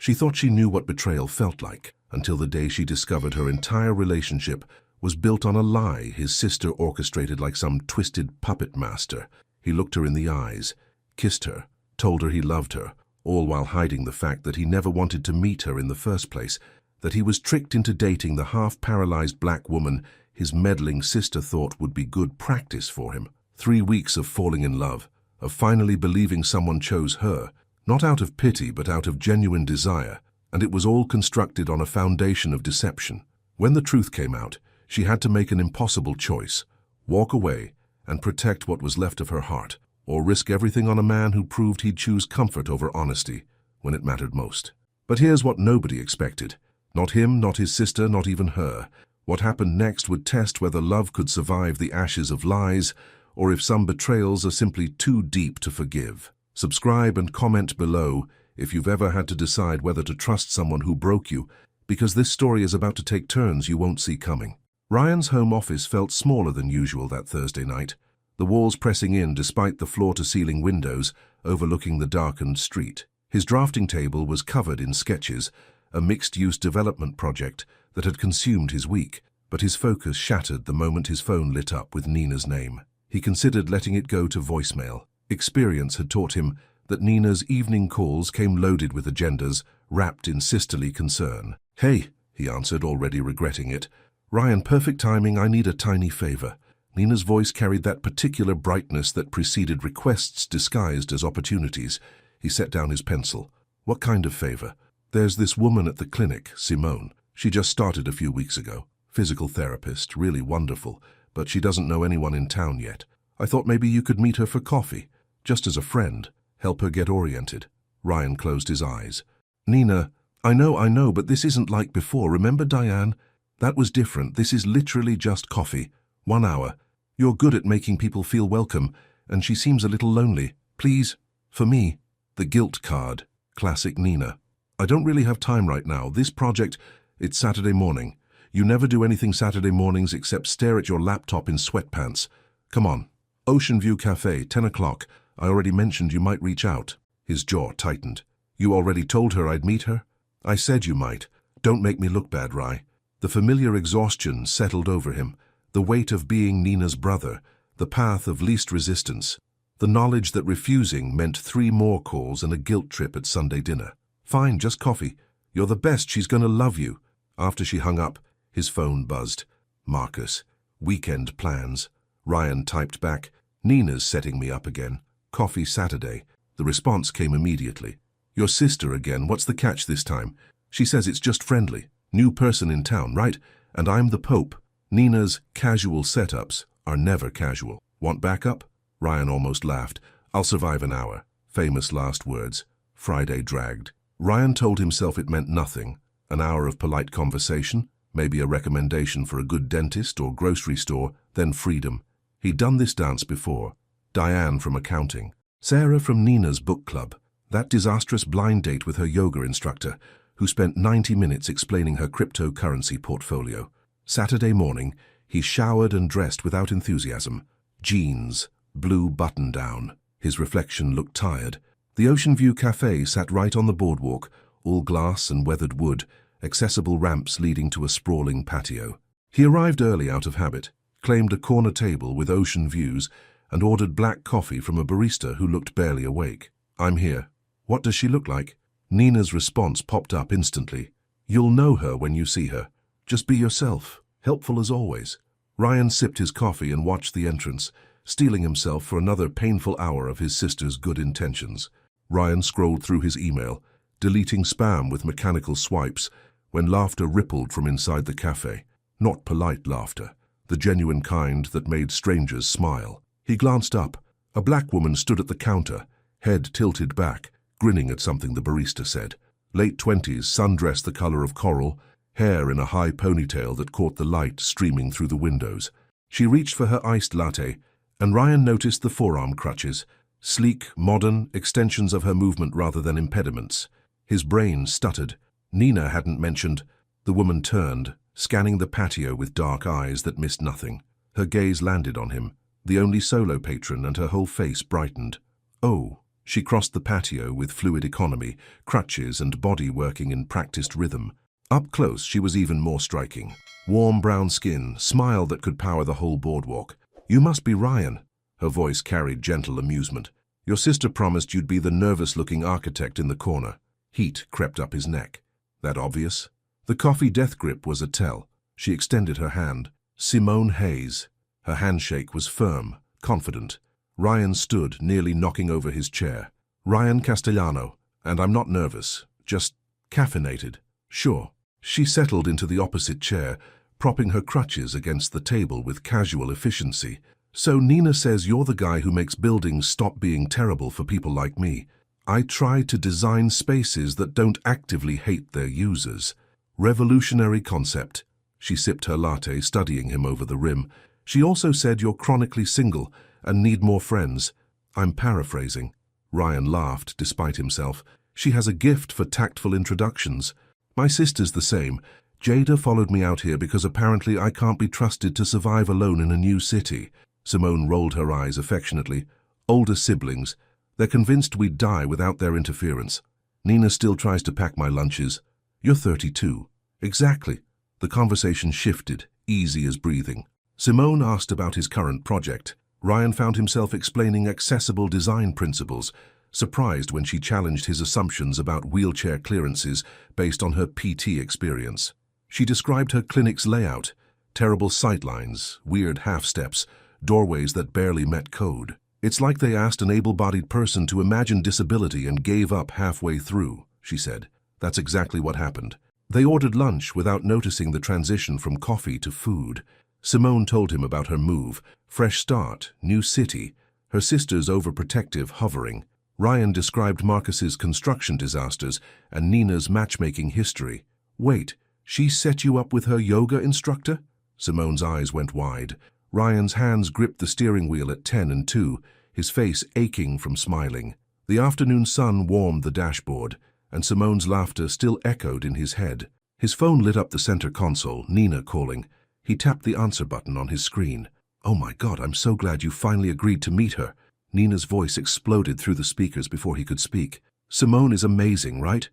She thought she knew what betrayal felt like, until the day she discovered her entire relationship was built on a lie his sister orchestrated like some twisted puppet master. He looked her in the eyes, kissed her, told her he loved her, all while hiding the fact that he never wanted to meet her in the first place, that he was tricked into dating the half-paralyzed black woman his meddling sister thought would be good practice for him. 3 weeks of falling in love, of finally believing someone chose her, not out of pity but out of genuine desire, and it was all constructed on a foundation of deception. When the truth came out, she had to make an impossible choice: walk away and protect what was left of her heart, or risk everything on a man who proved he'd choose comfort over honesty when it mattered most. But here's what nobody expected. Not him, not his sister, not even her. What happened next would test whether love could survive the ashes of lies, or if some betrayals are simply too deep to forgive. Subscribe and comment below if you've ever had to decide whether to trust someone who broke you, because this story is about to take turns you won't see coming. Ryan's home office felt smaller than usual that Thursday night, the walls pressing in despite the floor-to-ceiling windows overlooking the darkened street. His drafting table was covered in sketches, a mixed-use development project that had consumed his week, but his focus shattered the moment his phone lit up with Nina's name. He considered letting it go to voicemail. Experience had taught him that Nina's evening calls came loaded with agendas wrapped in sisterly concern. "Hey," he answered, already regretting it. "Ryan, perfect timing, I need a tiny favor." Nina's voice carried that particular brightness that preceded requests disguised as opportunities. He set down his pencil. "What kind of favor?" "There's this woman at the clinic, Simone. She just started a few weeks ago. Physical therapist, really wonderful, but she doesn't know anyone in town yet. I thought maybe you could meet her for coffee, just as a friend, help her get oriented." Ryan closed his eyes. "Nina, I know, but this isn't like before. Remember Diane? That was different. This is literally just coffee. 1 hour. You're good at making people feel welcome, and she seems a little lonely. Please, for me." The guilt card. Classic Nina. "I don't really have time right now. This project, it's Saturday morning. You never do anything Saturday mornings except stare at your laptop in sweatpants. Come on. Ocean View Cafe, 10 o'clock. I already mentioned you might reach out." His jaw tightened. "You already told her I'd meet her?" "I said you might. Don't make me look bad, Rye." The familiar exhaustion settled over him, the weight of being Nina's brother, the path of least resistance, the knowledge that refusing meant 3 more calls and a guilt trip at Sunday dinner. "Fine, just coffee. You're the best, she's gonna love you." After she hung up, his phone buzzed. "Marcus, weekend plans." Ryan typed back, "Nina's setting me up again. Coffee Saturday." The response came immediately. "Your sister again, what's the catch this time?" "She says it's just friendly. New person in town, right? And I'm the Pope." Nina's casual setups are never casual. "Want backup?" Ryan almost laughed. "I'll survive an hour." Famous last words. Friday dragged. Ryan told himself it meant nothing. An hour of polite conversation, maybe a recommendation for a good dentist or grocery store, then freedom. He'd done this dance before. Diane from accounting. Sarah from Nina's book club. That disastrous blind date with her yoga instructor, who spent 90 minutes explaining her cryptocurrency portfolio. Saturday morning, he showered and dressed without enthusiasm. Jeans, blue button-down. His reflection looked tired. The Ocean View Cafe sat right on the boardwalk, all glass and weathered wood, accessible ramps leading to a sprawling patio. He arrived early out of habit, claimed a corner table with ocean views, and ordered black coffee from a barista who looked barely awake. "I'm here." "What does she look like?" Nina's response popped up instantly. "You'll know her when you see her. Just be yourself. Helpful as always." Ryan sipped his coffee and watched the entrance, steeling himself for another painful hour of his sister's good intentions. Ryan scrolled through his email, deleting spam with mechanical swipes, when laughter rippled from inside the cafe. Not polite laughter, the genuine kind that made strangers smile. He glanced up. A black woman stood at the counter, head tilted back, grinning at something the barista said. Late 20s, sundress the color of coral, hair in a high ponytail that caught the light streaming through the windows. She reached for her iced latte, and Ryan noticed the forearm crutches, sleek, modern, extensions of her movement rather than impediments. His brain stuttered. Nina hadn't mentioned. The woman turned, scanning the patio with dark eyes that missed nothing. Her gaze landed on him, the only solo patron, and her whole face brightened. "Oh," She crossed the patio with fluid economy, crutches and body working in practiced rhythm. Up close, she was even more striking. Warm brown skin, smile that could power the whole boardwalk. "You must be Ryan." Her voice carried gentle amusement. "Your sister promised you'd be the nervous-looking architect in the corner." Heat crept up his neck. "That obvious?" The coffee death grip was a tell. She extended her hand. "Simone Hayes." Her handshake was firm, confident. Ryan stood, nearly knocking over his chair. "Ryan Castellano, and I'm not nervous, just caffeinated." "Sure." She settled into the opposite chair, propping her crutches against the table with casual efficiency. "So Nina says you're the guy who makes buildings stop being terrible for people like me. I try to design spaces that don't actively hate their users." Revolutionary concept. She sipped her latte, studying him over the rim. "She also said you're chronically single and need more friends." "I'm paraphrasing." Ryan laughed, despite himself. "She has a gift for tactful introductions. My sister's the same. Jada followed me out here because apparently I can't be trusted to survive alone in a new city." Simone rolled her eyes affectionately. "Older siblings. They're convinced we'd die without their interference. Nina still tries to pack my lunches." "You're 32. "Exactly." The conversation shifted, easy as breathing. Simone asked about his current project. Ryan found himself explaining accessible design principles, surprised when she challenged his assumptions about wheelchair clearances based on her PT experience. She described her clinic's layout: terrible sightlines, weird half-steps, doorways that barely met code. "It's like they asked an able-bodied person to imagine disability and gave up halfway through," she said. "That's exactly what happened." They ordered lunch without noticing the transition from coffee to food. Simone told him about her move, fresh start, new city, her sister's overprotective hovering. Ryan described Marcus's construction disasters and Nina's matchmaking history. "Wait, she set you up with her yoga instructor?" Simone's eyes went wide. Ryan's hands gripped the steering wheel at 10 and 2, his face aching from smiling. The afternoon sun warmed the dashboard, and Simone's laughter still echoed in his head. His phone lit up the center console, Nina calling. He tapped the answer button on his screen. "Oh my God, I'm so glad you finally agreed to meet her." Nina's voice exploded through the speakers before he could speak. "Simone is amazing, right?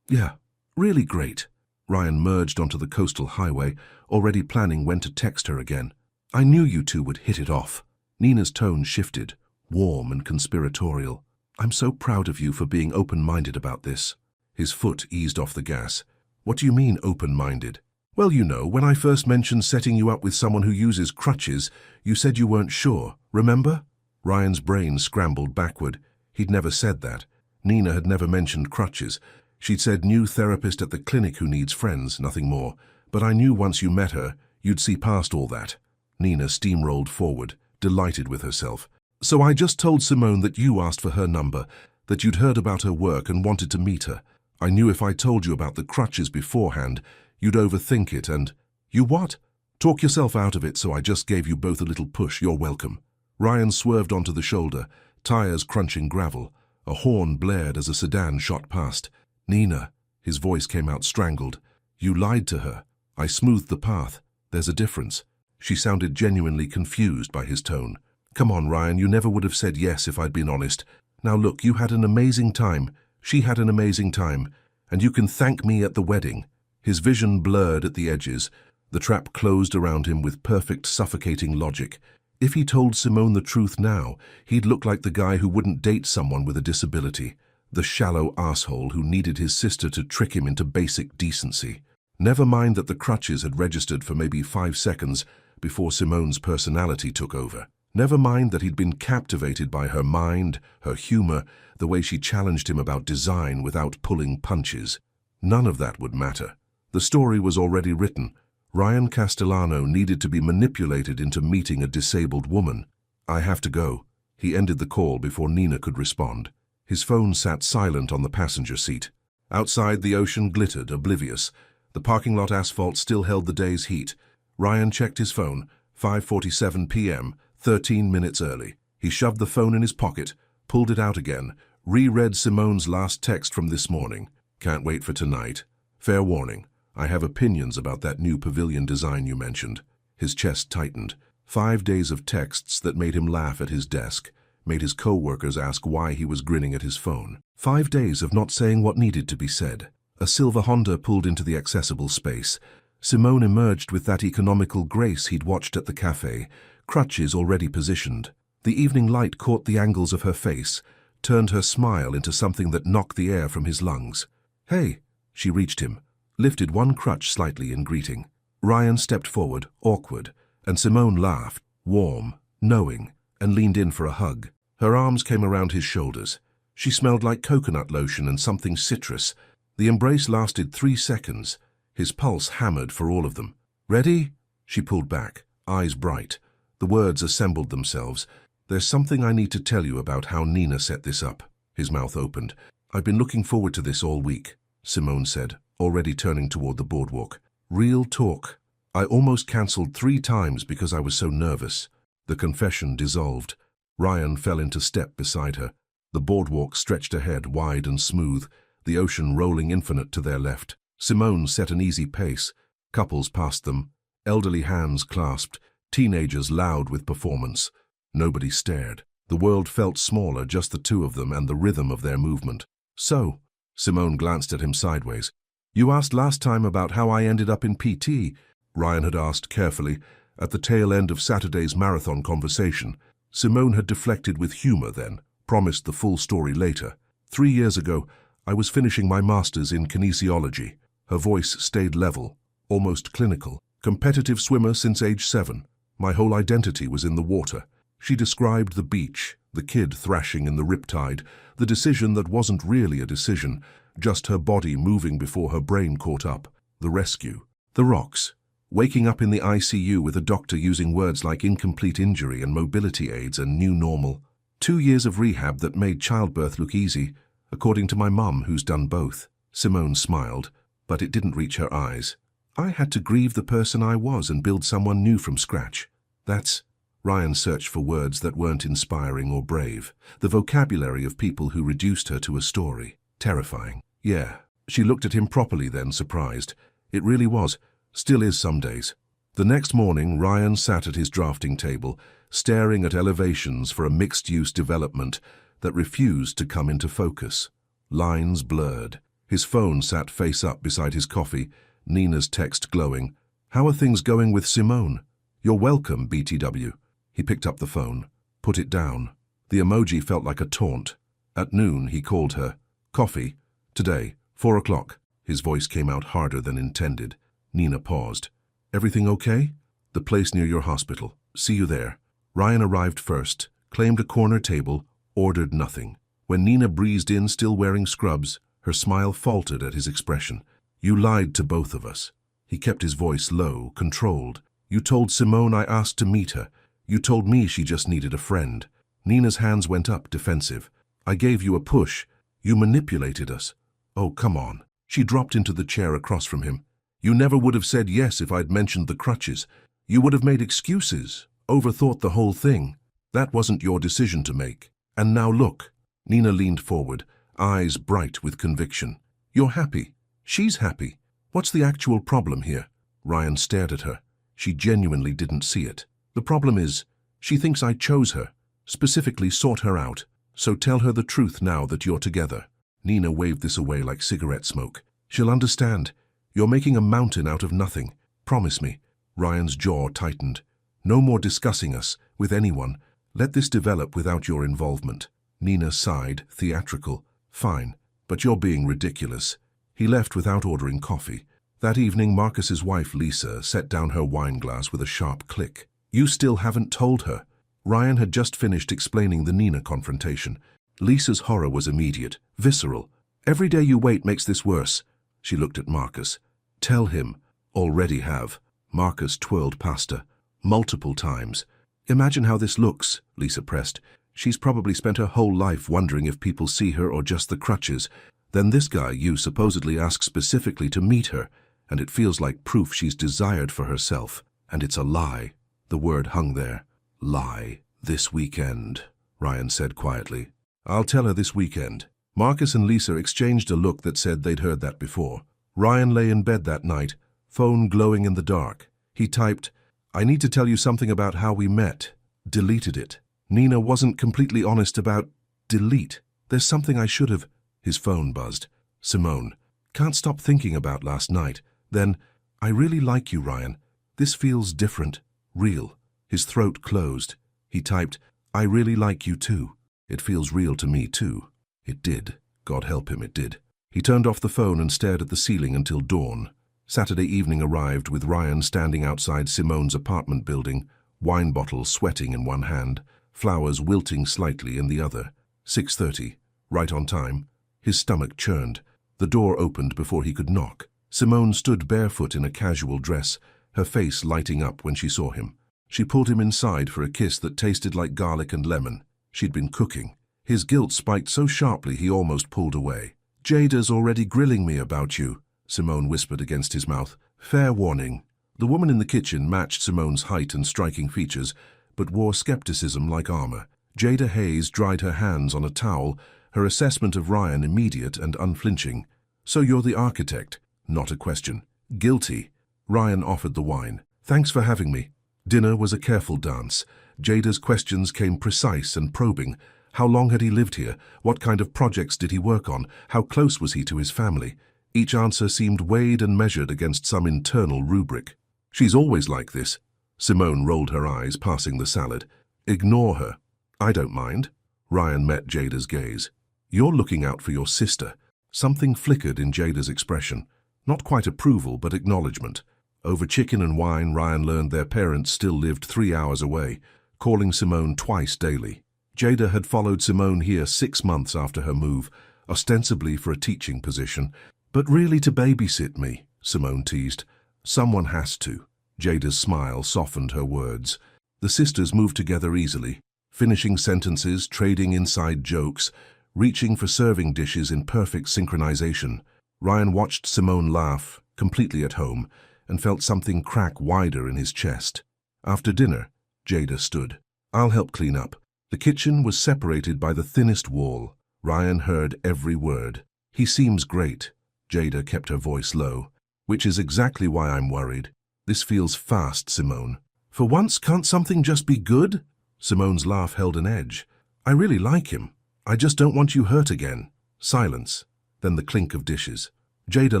Yeah, really great." Ryan merged onto the coastal highway, already planning when to text her again. "I knew you two would hit it off." Nina's tone shifted, warm and conspiratorial. "I'm so proud of you for being open-minded about this." His foot eased off the gas. "What do you mean, open-minded?" "Well, you know, when I first mentioned setting you up with someone who uses crutches, you said you weren't sure, remember?" Ryan's brain scrambled backward. He'd never said that. Nina had never mentioned crutches. She'd said new therapist at the clinic who needs friends, nothing more. "But I knew once you met her, you'd see past all that." Nina steamrolled forward, delighted with herself. "So I just told Simone that you asked for her number, that you'd heard about her work and wanted to meet her. I knew if I told you about the crutches beforehand, you'd overthink it and—" "You what?" "Talk yourself out of it, so I just gave you both a little push. You're welcome." Ryan swerved onto the shoulder, tires crunching gravel. A horn blared as a sedan shot past. "Nina," his voice came out strangled. "You lied to her. I smoothed the path. There's a difference." She sounded genuinely confused by his tone. "Come on, Ryan, you never would have said yes if I'd been honest. Now look, you had an amazing time. She had an amazing time. And you can thank me at the wedding." His vision blurred at the edges. The trap closed around him with perfect, suffocating logic. If he told Simone the truth now, he'd look like the guy who wouldn't date someone with a disability. The shallow asshole who needed his sister to trick him into basic decency. Never mind that the crutches had registered for maybe 5 seconds before Simone's personality took over. Never mind that he'd been captivated by her mind, her humor, the way she challenged him about design without pulling punches. None of that would matter. The story was already written. Ryan Castellano needed to be manipulated into meeting a disabled woman. "I have to go." He ended the call before Nina could respond. His phone sat silent on the passenger seat. Outside, the ocean glittered, oblivious. The parking lot asphalt still held the day's heat. Ryan checked his phone, 5:47 p.m., 13 minutes early. He shoved the phone in his pocket, pulled it out again, reread Simone's last text from this morning. "Can't wait for tonight. Fair warning. I have opinions about that new pavilion design you mentioned." His chest tightened. 5 days of texts that made him laugh at his desk. made his co-workers ask why he was grinning at his phone. 5 days of not saying what needed to be said. A silver Honda pulled into the accessible space. Simone emerged with that economical grace he'd watched at the cafe, crutches already positioned. The evening light caught the angles of her face, turned her smile into something that knocked the air from his lungs. "Hey," she reached him, lifted one crutch slightly in greeting. Ryan stepped forward, awkward, and Simone laughed, warm, knowing, and leaned in for a hug. Her arms came around his shoulders. She smelled like coconut lotion and something citrus. The embrace lasted 3 seconds. His pulse hammered for all of them. "Ready?" She pulled back, eyes bright. The words assembled themselves. "There's something I need to tell you about how Nina set this up." His mouth opened. "I've been looking forward to this all week," Simone said, already turning toward the boardwalk. "Real talk. I almost cancelled 3 times because I was so nervous." The confession dissolved. Ryan fell into step beside her. The boardwalk stretched ahead, wide and smooth, the ocean rolling infinite to their left. Simone set an easy pace. Couples passed them, elderly hands clasped, teenagers loud with performance. Nobody stared. The world felt smaller, just the two of them and the rhythm of their movement. "So," Simone glanced at him sideways, "you asked last time about how I ended up in PT," Ryan had asked carefully, at the tail end of Saturday's marathon conversation. Simone had deflected with humor then, promised the full story later. 3 years ago, I was finishing my master's in kinesiology. Her voice stayed level, almost clinical. Competitive swimmer since age 7. My whole identity was in the water. She described the beach, the kid thrashing in the riptide, the decision that wasn't really a decision, just her body moving before her brain caught up, the rescue, the rocks, waking up in the ICU with a doctor using words like incomplete injury and mobility aids and new normal. 2 years of rehab that made childbirth look easy, according to my mum, who's done both. Simone smiled, but it didn't reach her eyes. I had to grieve the person I was and build someone new from scratch. That's... Ryan searched for words that weren't inspiring or brave. The vocabulary of people who reduced her to a story. Terrifying. Yeah. She looked at him properly then, surprised. It really was. Still is some days. The next morning, Ryan sat at his drafting table, staring at elevations for a mixed-use development that refused to come into focus. Lines blurred. His phone sat face up beside his coffee, Nina's text glowing. "How are things going with Simone?" "You're welcome, BTW." He picked up the phone, put it down. The emoji felt like a taunt. At noon, he called her. "Coffee. Today, 4 o'clock." His voice came out harder than intended. Nina paused. "Everything okay?" "The place near your hospital. See you there." Ryan arrived first, claimed a corner table, ordered nothing. When Nina breezed in, still wearing scrubs, her smile faltered at his expression. "You lied to both of us." He kept his voice low, controlled. "You told Simone I asked to meet her. You told me she just needed a friend." Nina's hands went up, defensive. "I gave you a push. You manipulated us." "Oh, come on." She dropped into the chair across from him. "You never would have said yes if I'd mentioned the crutches. You would have made excuses, overthought the whole thing. That wasn't your decision to make. And now look." Nina leaned forward, eyes bright with conviction. "You're happy. She's happy. What's the actual problem here?" Ryan stared at her. She genuinely didn't see it. "The problem is, she thinks I chose her, specifically sought her out. So tell her the truth now that you're together." Nina waved this away like cigarette smoke. "She'll understand. You're making a mountain out of nothing. Promise me." Ryan's jaw tightened. "No more discussing us, with anyone. Let this develop without your involvement." Nina sighed, theatrical. "Fine, but you're being ridiculous." He left without ordering coffee. That evening, Marcus's wife, Lisa, set down her wine glass with a sharp click. "You still haven't told her." Ryan had just finished explaining the Nina confrontation. Lisa's horror was immediate, visceral. "Every day you wait makes this worse." She looked at Marcus. "Tell him." "Already have." Marcus twirled past her. "Multiple times." "Imagine how this looks," Lisa pressed. "She's probably spent her whole life wondering if people see her or just the crutches. Then this guy you supposedly asked specifically to meet her, and it feels like proof she's desired for herself. And it's a lie." The word hung there. "Lie. This weekend," Ryan said quietly. "I'll tell her this weekend." Marcus and Lisa exchanged a look that said they'd heard that before. Ryan lay in bed that night, phone glowing in the dark. He typed, "I need to tell you something about how we met." Deleted it. Nina wasn't completely honest about delete. There's something I should have. His phone buzzed. Simone. Can't stop thinking about last night. Then, I really like you, Ryan. This feels different. Real. His throat closed. He typed, I really like you too. It feels real to me too. It did. God help him, it did. He turned off the phone and stared at the ceiling until dawn. Saturday evening arrived with Ryan standing outside Simone's apartment building, wine bottle sweating in one hand, flowers wilting slightly in the other. 6:30. Right on time. His stomach churned. The door opened before he could knock. Simone stood barefoot in a casual dress, her face lighting up when she saw him. She pulled him inside for a kiss that tasted like garlic and lemon. She'd been cooking. His guilt spiked so sharply he almost pulled away. Jada's already grilling me about you, Simone whispered against his mouth. Fair warning. The woman in the kitchen matched Simone's height and striking features, but wore skepticism like armor. Jada Hayes dried her hands on a towel, her assessment of Ryan immediate and unflinching. So you're the architect? Not a question. Guilty. Ryan offered the wine. Thanks for having me. Dinner was a careful dance. Jada's questions came precise and probing. How long had he lived here? What kind of projects did he work on? How close was he to his family? Each answer seemed weighed and measured against some internal rubric. She's always like this. Simone rolled her eyes, passing the salad. Ignore her. I don't mind. Ryan met Jada's gaze. You're looking out for your sister. Something flickered in Jada's expression. Not quite approval, but acknowledgement. Over chicken and wine, Ryan learned their parents still lived 3 hours away, calling Simone twice daily. Jada had followed Simone here 6 months after her move, ostensibly for a teaching position, but really to babysit me, Simone teased. Someone has to. Jada's smile softened her words. The sisters moved together easily, finishing sentences, trading inside jokes, reaching for serving dishes in perfect synchronization. Ryan watched Simone laugh, completely at home, and felt something crack wider in his chest. After dinner, Jada stood. I'll help clean up. The kitchen was separated by the thinnest wall. Ryan heard every word. He seems great. Jada kept her voice low. Which is exactly why I'm worried. This feels fast, Simone. For once, can't something just be good? Simone's laugh held an edge. I really like him. I just don't want you hurt again. Silence. Then the clink of dishes. Jada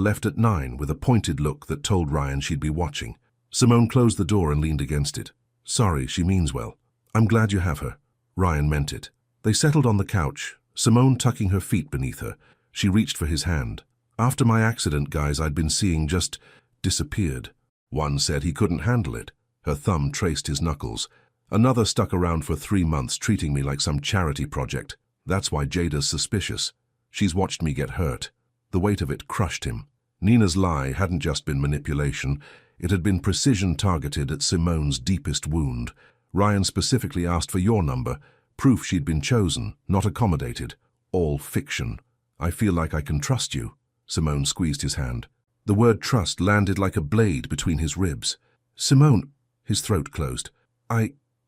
left at 9 with a pointed look that told Ryan she'd be watching. Simone closed the door and leaned against it. Sorry, she means well. I'm glad you have her. Ryan meant it. They settled on the couch, Simone tucking her feet beneath her. She reached for his hand. After my accident, guys I'd been seeing just disappeared. One said he couldn't handle it. Her thumb traced his knuckles. Another stuck around for 3 months treating me like some charity project. That's why Jada's suspicious. She's watched me get hurt. The weight of it crushed him. Nina's lie hadn't just been manipulation. It had been precision targeted at Simone's deepest wound. Ryan specifically asked for your number, proof she'd been chosen, not accommodated. All fiction. I feel like I can trust you. Simone squeezed his hand. The word trust landed like a blade between his ribs. Simone, his throat closed.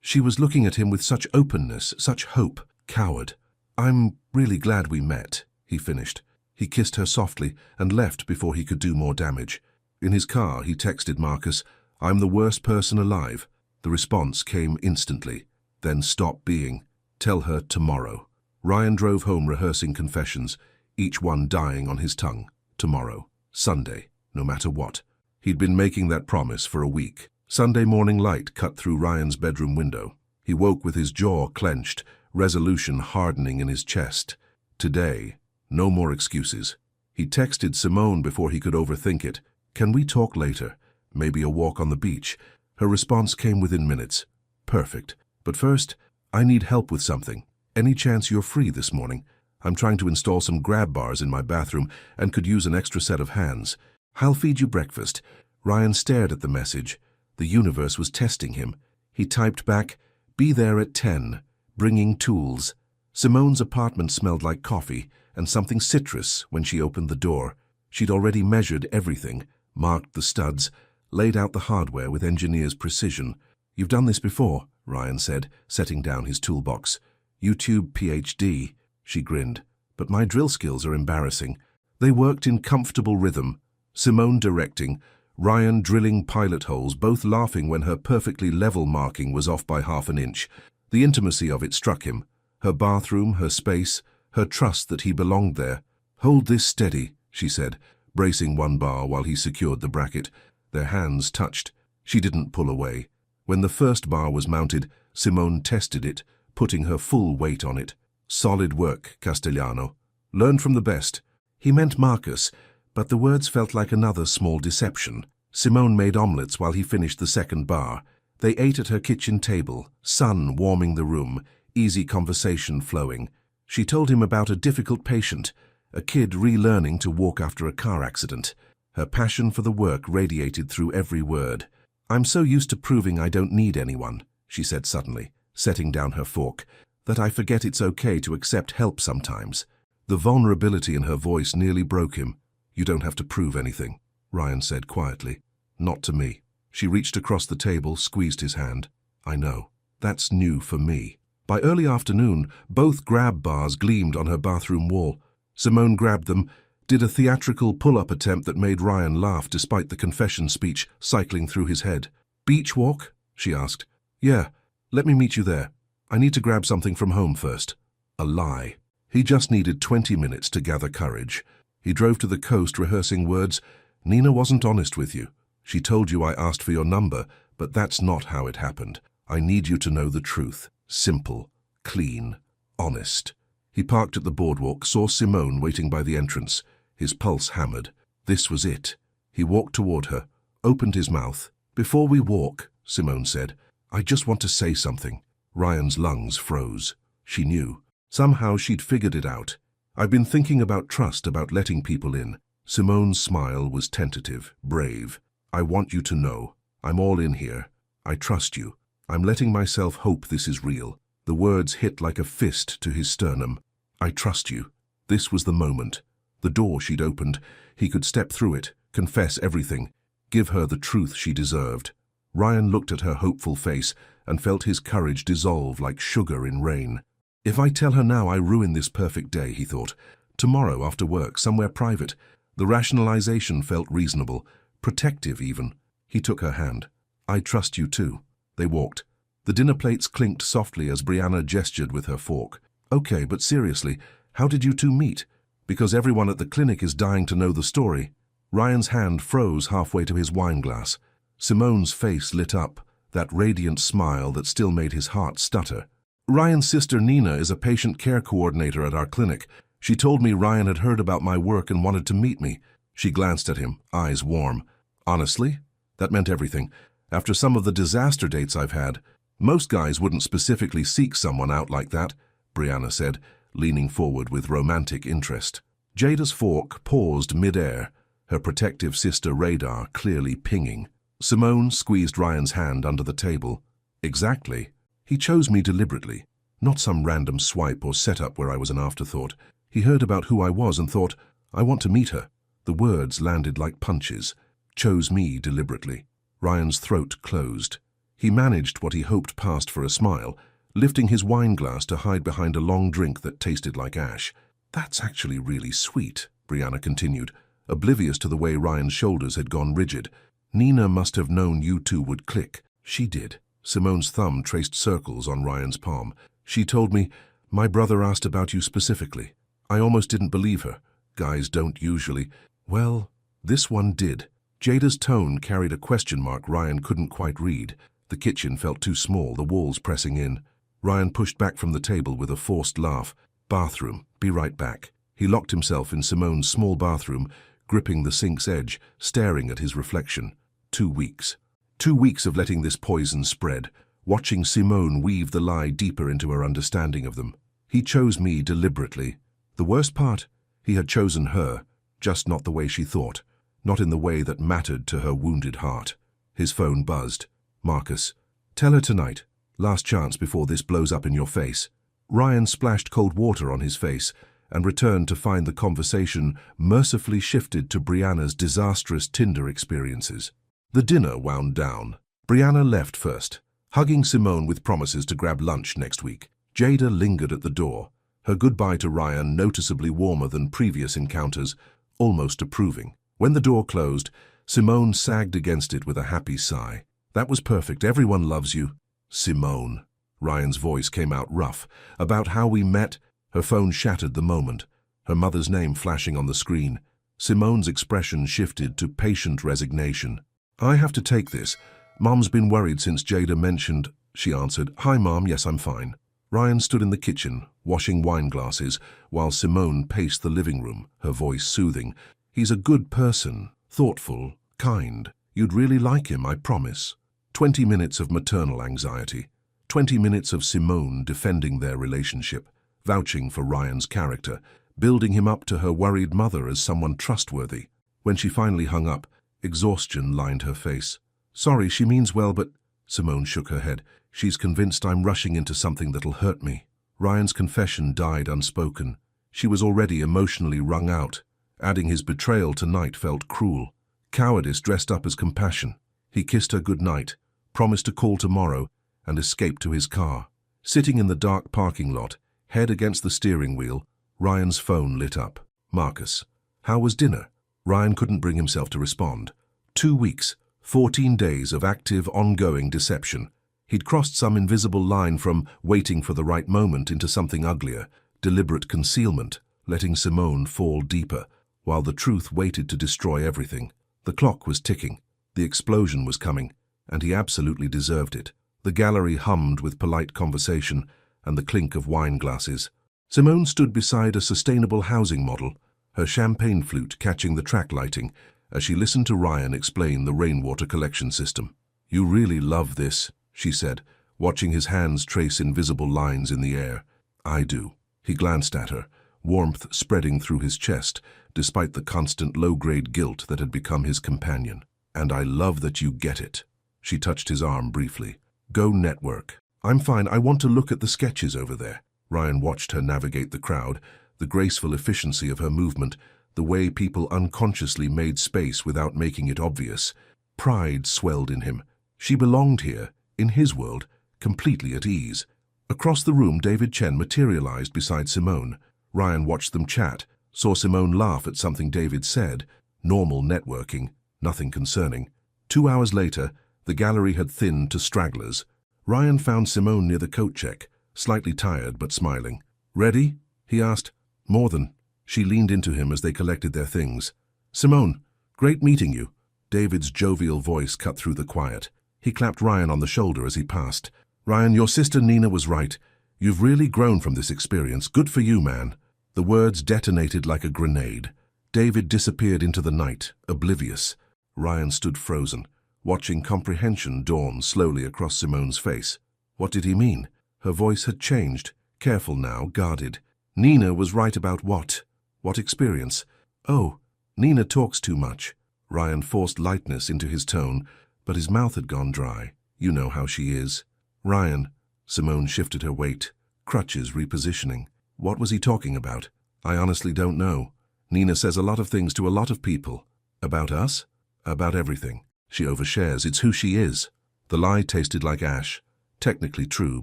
She was looking at him with such openness, such hope. Coward. I'm really glad we met, he finished. He kissed her softly and left before he could do more damage. In his car, he texted Marcus, I'm the worst person alive. The response came instantly. Then stop being. Tell her tomorrow. Ryan drove home rehearsing confessions, each one dying on his tongue. Tomorrow. Sunday. No matter what. He'd been making that promise for a week. Sunday morning light cut through Ryan's bedroom window. He woke with his jaw clenched, resolution hardening in his chest. Today. No more excuses. He texted Simone before he could overthink it. Can we talk later? Maybe a walk on the beach. Her response came within minutes. Perfect. But first, I need help with something. Any chance you're free this morning? I'm trying to install some grab bars in my bathroom and could use an extra set of hands. I'll feed you breakfast. Ryan stared at the message. The universe was testing him. He typed back, be there at 10, bringing tools. Simone's apartment smelled like coffee and something citrus when she opened the door. She'd already measured everything, marked the studs, laid out the hardware with engineer's precision. You've done this before, Ryan said, setting down his toolbox. YouTube PhD, she grinned. But my drill skills are embarrassing. They worked in comfortable rhythm. Simone directing, Ryan drilling pilot holes, both laughing when her perfectly level marking was off by half an inch. The intimacy of it struck him. Her bathroom, her space, her trust that he belonged there. "Hold this steady," she said, bracing one bar while he secured the bracket. Their hands touched. She didn't pull away. When the first bar was mounted, Simone tested it, putting her full weight on it. "Solid work, Castellano. Learn from the best." He meant Marcus, but the words felt like another small deception. Simone made omelettes while he finished the second bar. They ate at her kitchen table, sun warming the room, easy conversation flowing. She told him about a difficult patient, a kid relearning to walk after a car accident. Her passion for the work radiated through every word. "I'm so used to proving I don't need anyone," she said suddenly, setting down her fork, "that I forget it's okay to accept help sometimes." The vulnerability in her voice nearly broke him. "You don't have to prove anything," Ryan said quietly. "Not to me." She reached across the table, squeezed his hand. "I know. That's new for me." By early afternoon, both grab bars gleamed on her bathroom wall. Simone grabbed them, did a theatrical pull-up attempt that made Ryan laugh despite the confession speech cycling through his head. "Beach walk?" she asked. "Yeah, let me meet you there. I need to grab something from home first." A lie. He just needed 20 minutes to gather courage. He drove to the coast rehearsing words. "Nina wasn't honest with you. She told you I asked for your number, but that's not how it happened. I need you to know the truth. Simple, clean, honest." He parked at the boardwalk, saw Simone waiting by the entrance. His pulse hammered. This was it. He walked toward her, opened his mouth. "Before we walk," Simone said, "I just want to say something." Ryan's lungs froze. She knew. Somehow she'd figured it out. "I've been thinking about trust, about letting people in." Simone's smile was tentative, brave. "I want you to know. I'm all in here. I trust you. I'm letting myself hope this is real." The words hit like a fist to his sternum. "I trust you." This was the moment. The door she'd opened. He could step through it, confess everything, give her the truth she deserved. Ryan looked at her hopeful face and felt his courage dissolve like sugar in rain. "If I tell her now, I ruin this perfect day," he thought. "Tomorrow after work, somewhere private." The rationalization felt reasonable, protective even. He took her hand. "I trust you too." They walked. The dinner plates clinked softly as Brianna gestured with her fork. "Okay, but seriously, how did you two meet? Because everyone at the clinic is dying to know the story." Ryan's hand froze halfway to his wine glass. Simone's face lit up, that radiant smile that still made his heart stutter. "Ryan's sister Nina is a patient care coordinator at our clinic. She told me Ryan had heard about my work and wanted to meet me." She glanced at him, eyes warm. "Honestly, that meant everything. After some of the disaster dates I've had, most guys wouldn't specifically seek someone out like that," Brianna said, leaning forward with romantic interest. Jada's fork paused mid-air, her protective sister radar clearly pinging. Simone squeezed Ryan's hand under the table. "Exactly. He chose me deliberately, not some random swipe or setup where I was an afterthought. He heard about who I was and thought, I want to meet her." The words landed like punches. "Chose me deliberately." Ryan's throat closed. He managed what he hoped passed for a smile, lifting his wine glass to hide behind a long drink that tasted like ash. "That's actually really sweet," Brianna continued, oblivious to the way Ryan's shoulders had gone rigid. "Nina must have known you two would click." "She did." Simone's thumb traced circles on Ryan's palm. "She told me, my brother asked about you specifically. I almost didn't believe her. Guys don't usually." "Well, this one did." Jada's tone carried a question mark Ryan couldn't quite read. The kitchen felt too small, the walls pressing in. Ryan pushed back from the table with a forced laugh. "Bathroom, be right back." He locked himself in Simone's small bathroom, gripping the sink's edge, staring at his reflection. 2 weeks. 2 weeks of letting this poison spread, watching Simone weave the lie deeper into her understanding of them. He chose me deliberately. The worst part? He had chosen her, just not the way she thought, not in the way that mattered to her wounded heart. His phone buzzed. "Marcus, tell her tonight. Last chance before this blows up in your face." Ryan splashed cold water on his face and returned to find the conversation mercifully shifted to Brianna's disastrous Tinder experiences. The dinner wound down. Brianna left first, hugging Simone with promises to grab lunch next week. Jada lingered at the door, her goodbye to Ryan noticeably warmer than previous encounters, almost approving. When the door closed, Simone sagged against it with a happy sigh. "That was perfect. Everyone loves you." Simone. Ryan's voice came out rough. About how we met? Her phone shattered the moment, her mother's name flashing on the screen. Simone's expression shifted to patient resignation. I have to take this. Mom's been worried since Jada mentioned, she answered. Hi, Mom, yes, I'm fine. Ryan stood in the kitchen, washing wine glasses, while Simone paced the living room, her voice soothing. He's a good person, thoughtful, kind. You'd really like him, I promise. 20 minutes of maternal anxiety. 20 minutes of Simone defending their relationship, vouching for Ryan's character, building him up to her worried mother as someone trustworthy. When she finally hung up, exhaustion lined her face. Sorry, she means well, but... Simone shook her head. She's convinced I'm rushing into something that'll hurt me. Ryan's confession died unspoken. She was already emotionally wrung out. Adding his betrayal tonight felt cruel. Cowardice dressed up as compassion. He kissed her goodnight, promised to call tomorrow, and escaped to his car. Sitting in the dark parking lot, head against the steering wheel, Ryan's phone lit up. Marcus. How was dinner? Ryan couldn't bring himself to respond. 2 weeks, 14 days of active, ongoing deception. He'd crossed some invisible line from waiting for the right moment into something uglier, deliberate concealment, letting Simone fall deeper, while the truth waited to destroy everything. The clock was ticking. The explosion was coming, and he absolutely deserved it. The gallery hummed with polite conversation and the clink of wine glasses. Simone stood beside a sustainable housing model, her champagne flute catching the track lighting as she listened to Ryan explain the rainwater collection system. You really love this, she said, watching his hands trace invisible lines in the air. I do. He glanced at her, warmth spreading through his chest, despite the constant low-grade guilt that had become his companion. And I love that you get it. She touched his arm briefly. Go network. I'm fine, I want to look at the sketches over there. Ryan watched her navigate the crowd, the graceful efficiency of her movement, the way people unconsciously made space without making it obvious. Pride swelled in him. She belonged here, in his world, completely at ease. Across the room, David Chen materialized beside Simone. Ryan watched them chat, saw Simone laugh at something David said. Normal networking, nothing concerning. 2 hours later, the gallery had thinned to stragglers. Ryan found Simone near the coat check, slightly tired but smiling. Ready? He asked. More than. She leaned into him as they collected their things. Simone, great meeting you. David's jovial voice cut through the quiet. He clapped Ryan on the shoulder as he passed. Ryan, your sister Nina was right. You've really grown from this experience. Good for you, man. The words detonated like a grenade. David disappeared into the night, oblivious. Ryan stood frozen, watching comprehension dawn slowly across Simone's face. What did he mean? Her voice had changed, careful now, guarded. Nina was right about what? What experience? Oh, Nina talks too much. Ryan forced lightness into his tone, but his mouth had gone dry. You know how she is. Ryan. Simone shifted her weight, crutches repositioning. What was he talking about? I honestly don't know. Nina says a lot of things to a lot of people. About us? About everything. She overshares. It's who she is. The lie tasted like ash. Technically true,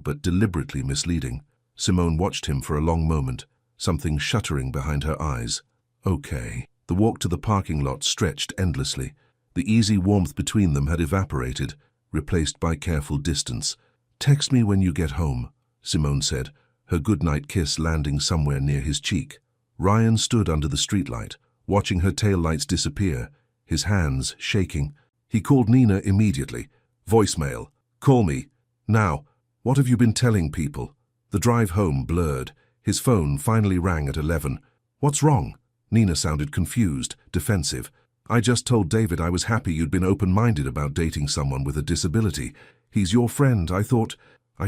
but deliberately misleading. Simone watched him for a long moment, something shuddering behind her eyes. Okay. The walk to the parking lot stretched endlessly. The easy warmth between them had evaporated, replaced by careful distance. Text me when you get home, Simone said, her goodnight kiss landing somewhere near his cheek. Ryan stood under the streetlight, watching her taillights disappear, his hands shaking. He called Nina immediately. Voicemail. Call me. Now. What have you been telling people? The drive home blurred. His phone finally rang at 11. What's wrong? Nina sounded confused, defensive. I just told David I was happy you'd been open-minded about dating someone with a disability. He's your friend. I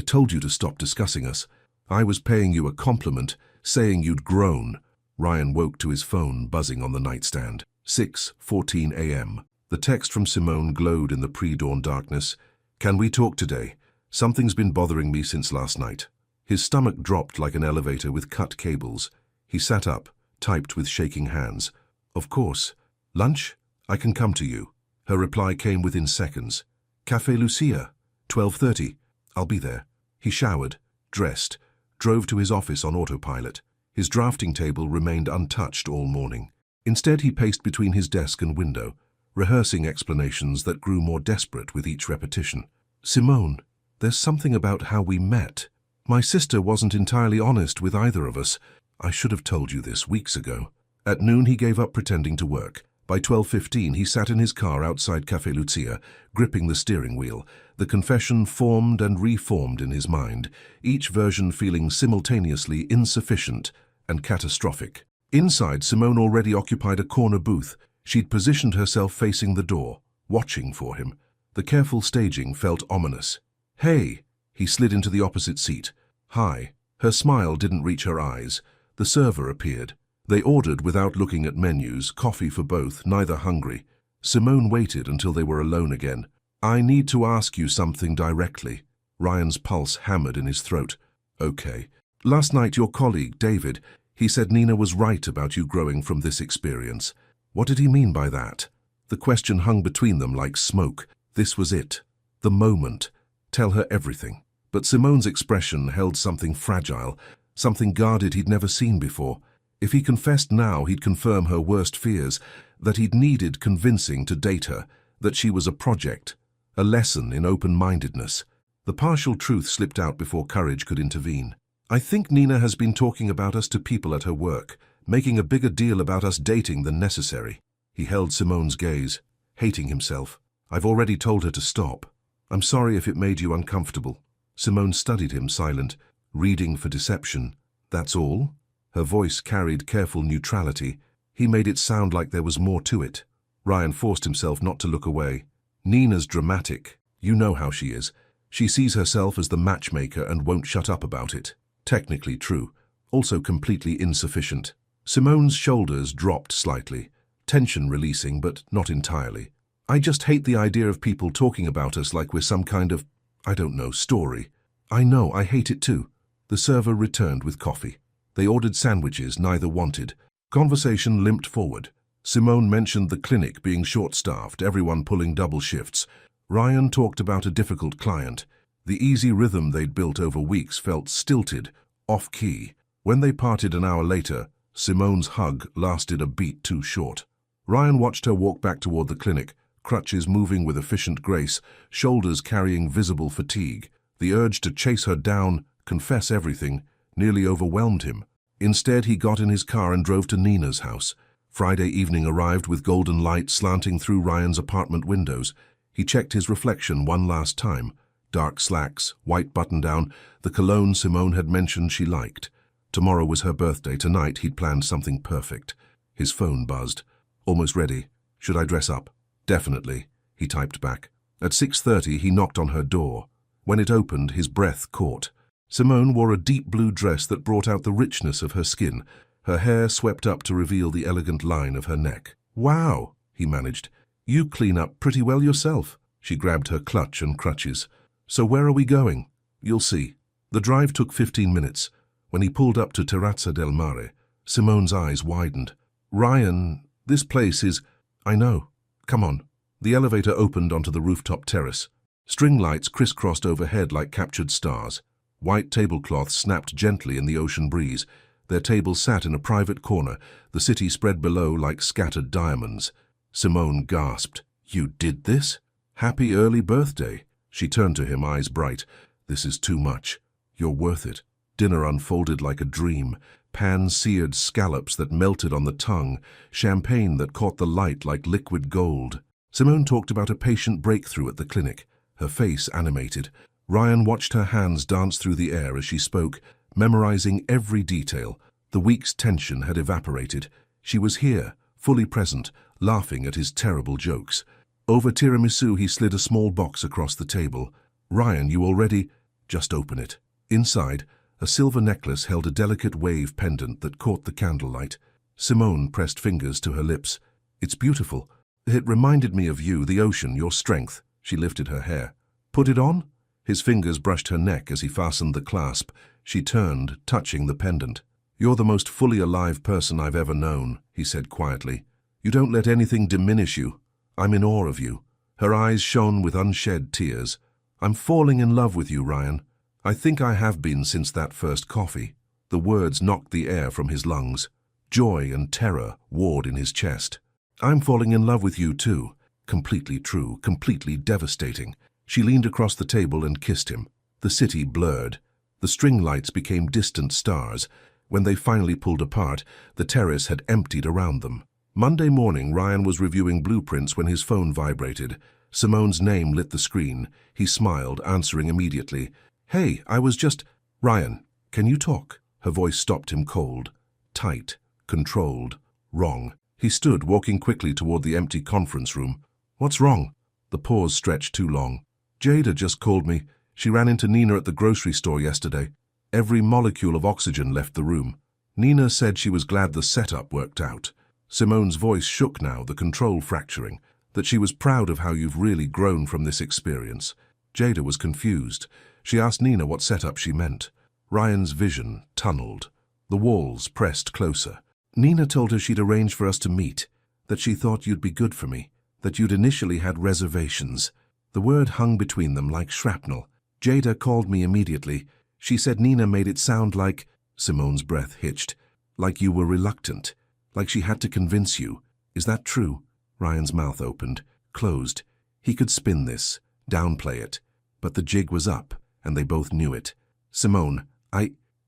told you to stop discussing us. I was paying you a compliment, saying you'd grown. Ryan woke to his phone buzzing on the nightstand. 6:14 a.m. The text from Simone glowed in the pre-dawn darkness. Can we talk today? Something's been bothering me since last night. His stomach dropped like an elevator with cut cables. He sat up, typed with shaking hands. Of course. Lunch? I can come to you. Her reply came within seconds. Café Lucia, 12:30. I'll be there. He showered, dressed, drove to his office on autopilot. His drafting table remained untouched all morning. Instead, he paced between his desk and window, rehearsing explanations that grew more desperate with each repetition. Simone, There's something about how we met. My sister wasn't entirely honest with either of us. I should have told you this weeks ago. At noon, he gave up pretending to work. By 12:15, he sat in his car outside Café Lucia, gripping the steering wheel. The confession formed and reformed in his mind, each version feeling simultaneously insufficient and catastrophic. Inside, Simone already occupied a corner booth. She'd positioned herself facing the door, watching for him. The careful staging felt ominous. "Hey!" He slid into the opposite seat. "Hi." Her smile didn't reach her eyes. The server appeared. They ordered without looking at menus, coffee for both, neither hungry. Simone waited until they were alone again. "I need to ask you something directly." Ryan's pulse hammered in his throat. "Okay. Last night your colleague, David, he said Nina was right about you growing from this experience. What did he mean by that?" The question hung between them like smoke. This was it. The moment. Tell her everything. But Simone's expression held something fragile, something guarded he'd never seen before. If he confessed now, he'd confirm her worst fears, that he'd needed convincing to date her, that she was a project, a lesson in open-mindedness. The partial truth slipped out before courage could intervene. "I think Nina has been talking about us to people at her work, making a bigger deal about us dating than necessary." He held Simone's gaze, hating himself. "I've already told her to stop. I'm sorry if it made you uncomfortable." Simone studied him, silent, reading for deception. "That's all?" Her voice carried careful neutrality. He made it sound like there was more to it. Ryan forced himself not to look away. "Nina's dramatic. You know how she is. She sees herself as the matchmaker and won't shut up about it." Technically true, also completely insufficient. Simone's shoulders dropped slightly, tension releasing, but not entirely. "I just hate the idea of people talking about us like we're some kind of, I don't know, story." "I know, I hate it too." The server returned with coffee. They ordered sandwiches neither wanted. Conversation limped forward. Simone mentioned the clinic being short-staffed, everyone pulling double shifts. Ryan talked about a difficult client. The easy rhythm they'd built over weeks felt stilted, off-key. When they parted an hour later, Simone's hug lasted a beat too short. Ryan watched her walk back toward the clinic, crutches moving with efficient grace, shoulders carrying visible fatigue. The urge to chase her down, confess everything, nearly overwhelmed him. Instead, he got in his car and drove to Nina's house. Friday evening arrived with golden light slanting through Ryan's apartment windows. He checked his reflection one last time. Dark slacks, white button-down, the cologne Simone had mentioned she liked. Tomorrow was her birthday. Tonight he'd planned something perfect. His phone buzzed. "Almost ready. Should I dress up?" "Definitely," he typed back. At 6:30 he knocked on her door. When it opened, his breath caught. Simone wore a deep blue dress that brought out the richness of her skin, her hair swept up to reveal the elegant line of her neck. "Wow," he managed. "You clean up pretty well yourself." She grabbed her clutch and crutches. "So where are we going?" "You'll see." The drive took 15 minutes. When he pulled up to Terrazza del Mare, Simone's eyes widened. "Ryan, this place is—" "I know. Come on." The elevator opened onto the rooftop terrace. String lights crisscrossed overhead like captured stars. White tablecloths snapped gently in the ocean breeze. Their tables sat in a private corner, the city spread below like scattered diamonds. Simone gasped. "You did this? Happy early birthday." She turned to him, eyes bright. "This is too much. You're worth it." Dinner unfolded like a dream. Pan-seared scallops that melted on the tongue, champagne that caught the light like liquid gold. Simone talked about a patient breakthrough at the clinic, her face animated. Ryan watched her hands dance through the air as she spoke, memorizing every detail. The week's tension had evaporated. She was here, fully present, laughing at his terrible jokes. Over tiramisu, he slid a small box across the table. "Ryan, you already—" "Just open it." Inside, a silver necklace held a delicate wave pendant that caught the candlelight. Simone pressed fingers to her lips. "It's beautiful. It reminded me of you, the ocean, your strength." She lifted her hair. "Put it on?" His fingers brushed her neck as he fastened the clasp. She turned, touching the pendant. "You're the most fully alive person I've ever known," he said quietly. "You don't let anything diminish you. I'm in awe of you." Her eyes shone with unshed tears. "I'm falling in love with you, Ryan. I think I have been since that first coffee." The words knocked the air from his lungs. Joy and terror warred in his chest. "I'm falling in love with you too." Completely true, completely devastating. She leaned across the table and kissed him. The city blurred. The string lights became distant stars. When they finally pulled apart, the terrace had emptied around them. Monday morning, Ryan was reviewing blueprints when his phone vibrated. Simone's name lit the screen. He smiled, answering immediately. "Hey, I was just—" "Ryan, can you talk?" Her voice stopped him cold. Tight, controlled, wrong. He stood, walking quickly toward the empty conference room. "What's wrong?" The pause stretched too long. "Jada just called me. She ran into Nina at the grocery store yesterday. Every molecule of oxygen left the room. Nina said she was glad the setup worked out." Simone's voice shook now, the control fracturing. "That she was proud of how you've really grown from this experience." Jada was confused. She asked Nina what setup she meant. Ryan's vision tunneled. The walls pressed closer. "Nina told her she'd arranged for us to meet, that she thought you'd be good for me, that you'd initially had reservations." The word hung between them like shrapnel. "Jada called me immediately. She said Nina made it sound like—" Simone's breath hitched. "Like you were reluctant. Like she had to convince you. Is that true?" Ryan's mouth opened, closed. He could spin this, downplay it. But the jig was up, and they both knew it. "Simone,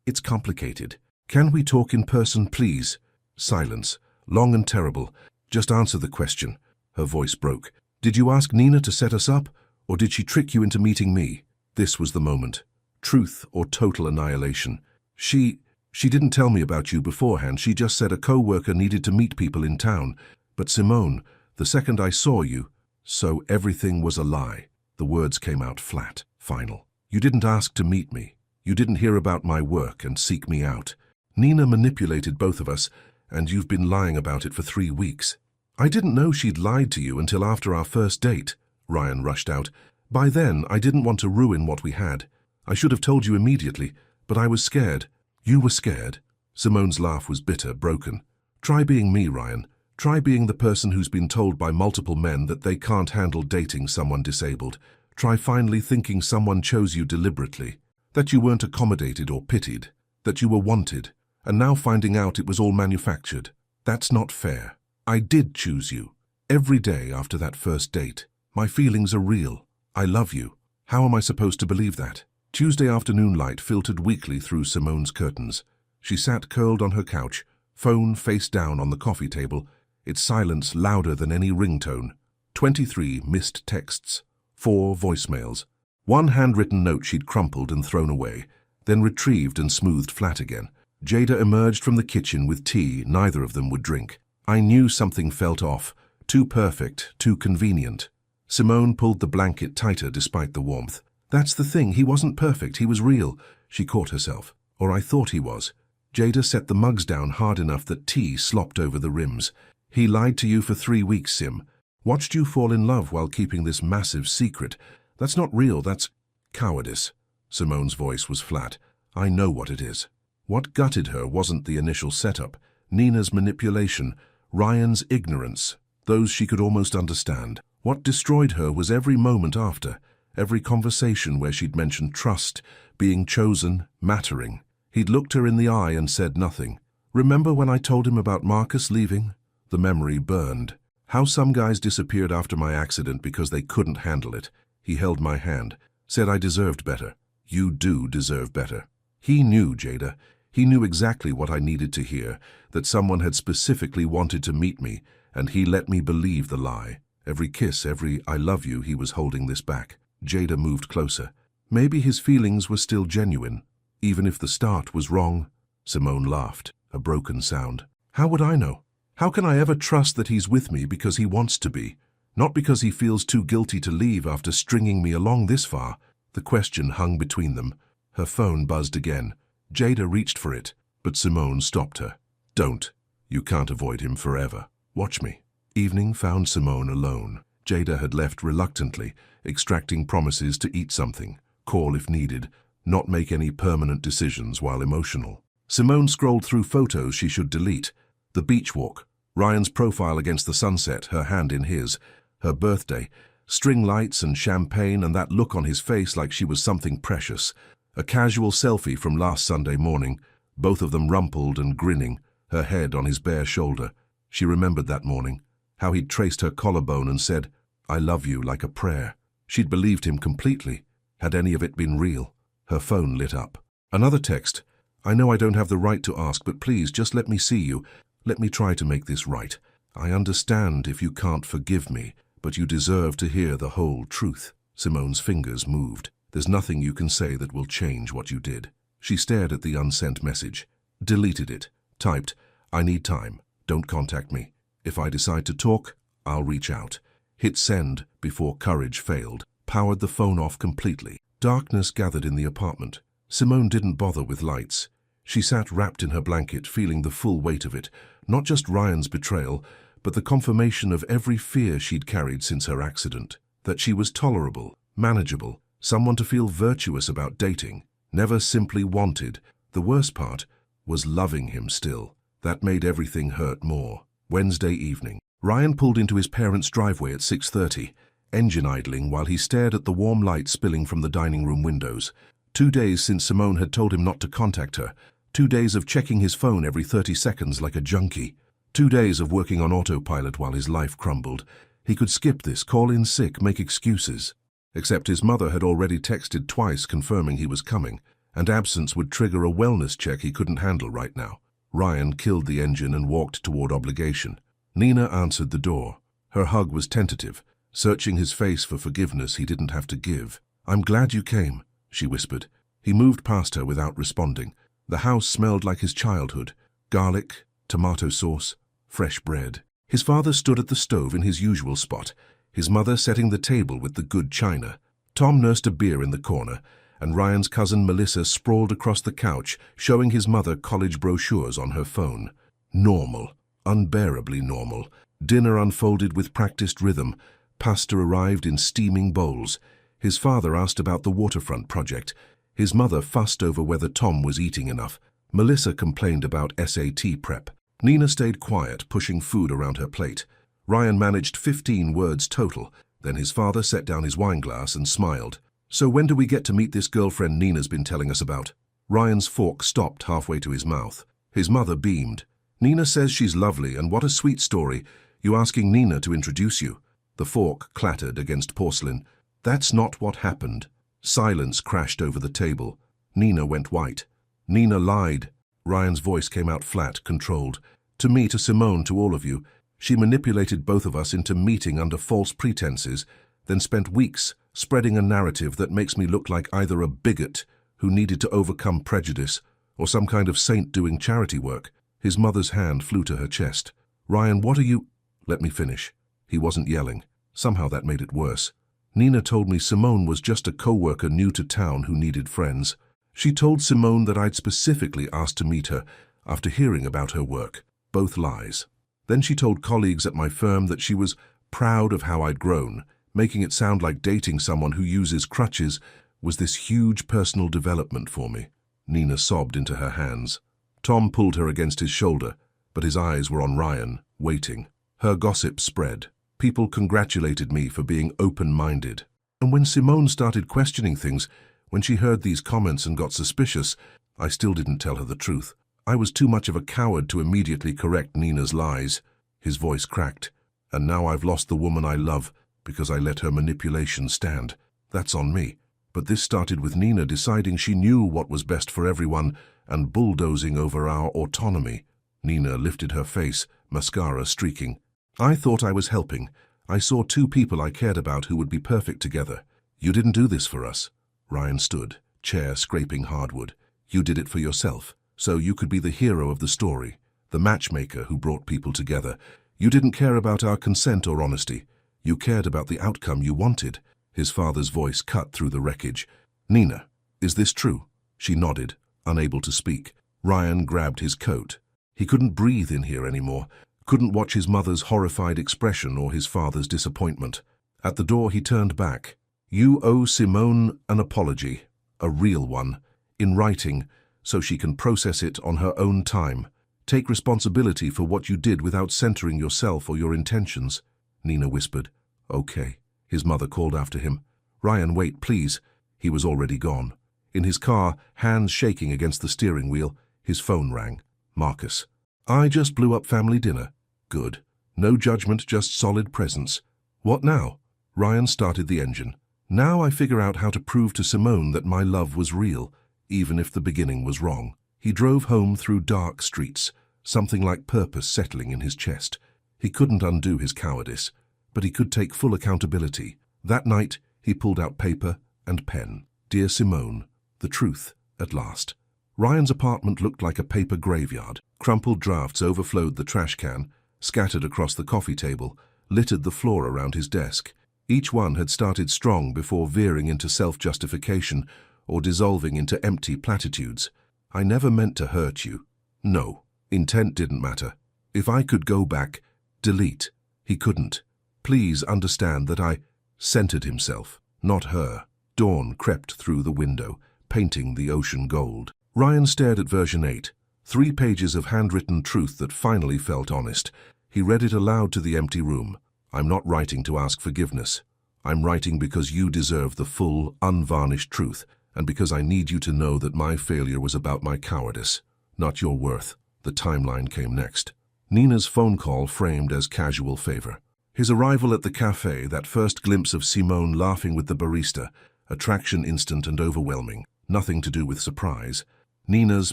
it's complicated. Can we talk in person, please?" Silence, long and terrible. "Just answer the question." Her voice broke. "Did you ask Nina to set us up, or did she trick you into meeting me?" This was the moment. Truth or total annihilation. She didn't tell me about you beforehand. She just said a co-worker needed to meet people in town. But Simone, the second I saw you, so everything was a lie." The words came out flat, final. "You didn't ask to meet me. You didn't hear about my work and seek me out. Nina manipulated both of us, and you've been lying about it for 3 weeks." "I didn't know she'd lied to you until after our first date," Ryan rushed out. "By then, I didn't want to ruin what we had. I should have told you immediately, but I was scared." "You were scared?" Simone's laugh was bitter, broken. "Try being me, Ryan. Try being the person who's been told by multiple men that they can't handle dating someone disabled. Try finally thinking someone chose you deliberately, that you weren't accommodated or pitied, that you were wanted, and now finding out it was all manufactured. That's not fair. I did choose you. Every day after that first date. My feelings are real. I love you. How am I supposed to believe that?" Tuesday afternoon light filtered weakly through Simone's curtains. She sat curled on her couch, phone face down on the coffee table, its silence louder than any ringtone. 23 missed texts, 4 voicemails, 1 handwritten note she'd crumpled and thrown away, then retrieved and smoothed flat again. Jada emerged from the kitchen with tea neither of them would drink. "I knew something felt off. Too perfect, too convenient." Simone pulled the blanket tighter despite the warmth. "That's the thing, he wasn't perfect, he was real." She caught herself. "Or I thought he was." Jada set the mugs down hard enough that tea slopped over the rims. "He lied to you for 3 weeks, Sim. Watched you fall in love while keeping this massive secret. That's not real, that's cowardice." Simone's voice was flat. "I know what it is." What gutted her wasn't the initial setup, Nina's manipulation, Ryan's ignorance, those she could almost understand. What destroyed her was every moment after, every conversation where she'd mentioned trust, being chosen, mattering. He'd looked her in the eye and said nothing. "Remember when I told him about Marcus leaving?" The memory burned. "How some guys disappeared after my accident because they couldn't handle it." He held my hand, said I deserved better. "You do deserve better." He knew, Jada. He knew exactly what I needed to hear, that someone had specifically wanted to meet me, and he let me believe the lie. Every kiss, every "I love you," he was holding this back. Jada moved closer. Maybe his feelings were still genuine, even if the start was wrong. Simone laughed, a broken sound. "How would I know? How can I ever trust that he's with me because he wants to be, not because he feels too guilty to leave after stringing me along this far?" The question hung between them. Her phone buzzed again. Jada reached for it, but Simone stopped her. "Don't. You can't avoid him forever. Watch me." Evening found Simone alone. Jada had left reluctantly, extracting promises to eat something, call if needed, not make any permanent decisions while emotional. Simone scrolled through photos she should delete. The beach walk, Ryan's profile against the sunset, her hand in his, her birthday, string lights and champagne and that look on his face like she was something precious. A casual selfie from last Sunday morning, both of them rumpled and grinning, her head on his bare shoulder. She remembered that morning, how he'd traced her collarbone and said, "I love you," like a prayer. She'd believed him completely. Had any of it been real? Her phone lit up. Another text. I know I don't have the right to ask, but please just let me see you. Let me try to make this right. I understand if you can't forgive me, but you deserve to hear the whole truth. Simone's fingers moved. There's nothing you can say that will change what you did. She stared at the unsent message, deleted it, typed, I need time. Don't contact me. If I decide to talk, I'll reach out. Hit send before courage failed. Powered the phone off completely. Darkness gathered in the apartment. Simone didn't bother with lights. She sat wrapped in her blanket, feeling the full weight of it. Not just Ryan's betrayal, but the confirmation of every fear she'd carried since her accident. That she was tolerable, manageable, someone to feel virtuous about dating. Never simply wanted. The worst part was loving him still. That made everything hurt more. Wednesday evening. Ryan pulled into his parents' driveway at 6:30, engine idling while he stared at the warm light spilling from the dining room windows. 2 days since Simone had told him not to contact her. 2 days of checking his phone every 30 seconds like a junkie. 2 days of working on autopilot while his life crumbled. He could skip this, call in sick, make excuses. Except his mother had already texted twice confirming he was coming, and absence would trigger a wellness check he couldn't handle right now. Ryan killed the engine and walked toward obligation. Nina answered the door. Her hug was tentative, searching his face for forgiveness he didn't have to give. I'm glad you came, she whispered. He moved past her without responding. The house smelled like his childhood. Garlic, tomato sauce, fresh bread. His father stood at the stove in his usual spot, his mother setting the table with the good china. Tom nursed a beer in the corner, and Ryan's cousin Melissa sprawled across the couch, showing his mother college brochures on her phone. Normal. Unbearably normal. Dinner unfolded with practiced rhythm. Pasta arrived in steaming bowls. His father asked about the waterfront project. His mother fussed over whether Tom was eating enough. Melissa complained about SAT prep. Nina stayed quiet, pushing food around her plate. Ryan managed 15 words total. Then his father set down his wineglass and smiled. So when do we get to meet this girlfriend Nina's been telling us about? Ryan's fork stopped halfway to his mouth. His mother beamed. Nina says she's lovely, and what a sweet story. You asking Nina to introduce you? The fork clattered against porcelain. That's not what happened. Silence crashed over the table. Nina went white. Nina lied. Ryan's voice came out flat, controlled. To me, to Simone, to all of you. She manipulated both of us into meeting under false pretenses, then spent weeks spreading a narrative that makes me look like either a bigot who needed to overcome prejudice or some kind of saint doing charity work. His mother's hand flew to her chest. Ryan, what are you... Let me finish. He wasn't yelling. Somehow that made it worse. Nina told me Simone was just a co-worker new to town who needed friends. She told Simone that I'd specifically asked to meet her after hearing about her work. Both lies. Then she told colleagues at my firm that she was proud of how I'd grown, making it sound like dating someone who uses crutches was this huge personal development for me. Nina sobbed into her hands. Tom pulled her against his shoulder, but his eyes were on Ryan, waiting. Her gossip spread. People congratulated me for being open-minded. And when Simone started questioning things, when she heard these comments and got suspicious, I still didn't tell her the truth. I was too much of a coward to immediately correct Nina's lies. His voice cracked. And now I've lost the woman I love because I let her manipulation stand. That's on me. But this started with Nina deciding she knew what was best for everyone and bulldozing over our autonomy. Nina lifted her face, mascara streaking. I thought I was helping. I saw 2 people I cared about who would be perfect together. You didn't do this for us. Ryan stood, chair scraping hardwood. You did it for yourself, so you could be the hero of the story, the matchmaker who brought people together. You didn't care about our consent or honesty. You cared about the outcome you wanted. His father's voice cut through the wreckage. Nina, is this true? She nodded, unable to speak. Ryan grabbed his coat. He couldn't breathe in here anymore, couldn't watch his mother's horrified expression or his father's disappointment. At the door he turned back. You owe Simone an apology, a real one, in writing, so she can process it on her own time. Take responsibility for what you did without centering yourself or your intentions. Nina whispered. Okay. His mother called after him. Ryan, wait, please. He was already gone. In his car, hands shaking against the steering wheel, his phone rang. Marcus. I just blew up family dinner. Good. No judgment, just solid presence. What now? Ryan started the engine. Now I figure out how to prove to Simone that my love was real, even if the beginning was wrong. He drove home through dark streets, something like purpose settling in his chest. He couldn't undo his cowardice, but he could take full accountability. That night, he pulled out paper and pen. Dear Simone, the truth, at last. Ryan's apartment looked like a paper graveyard. Crumpled drafts overflowed the trash can, scattered across the coffee table, littered the floor around his desk. Each one had started strong before veering into self-justification or dissolving into empty platitudes. I never meant to hurt you. No, intent didn't matter. If I could go back, delete. He couldn't. Please understand that I centered himself, not her. Dawn crept through the window, painting the ocean gold. Ryan stared at version 8, 3 pages of handwritten truth that finally felt honest. He read it aloud to the empty room. I'm not writing to ask forgiveness. I'm writing because you deserve the full, unvarnished truth, and because I need you to know that my failure was about my cowardice, not your worth. The timeline came next. Nina's phone call framed as casual favor. His arrival at the cafe, that first glimpse of Simone laughing with the barista, attraction instant and overwhelming, nothing to do with surprise. Nina's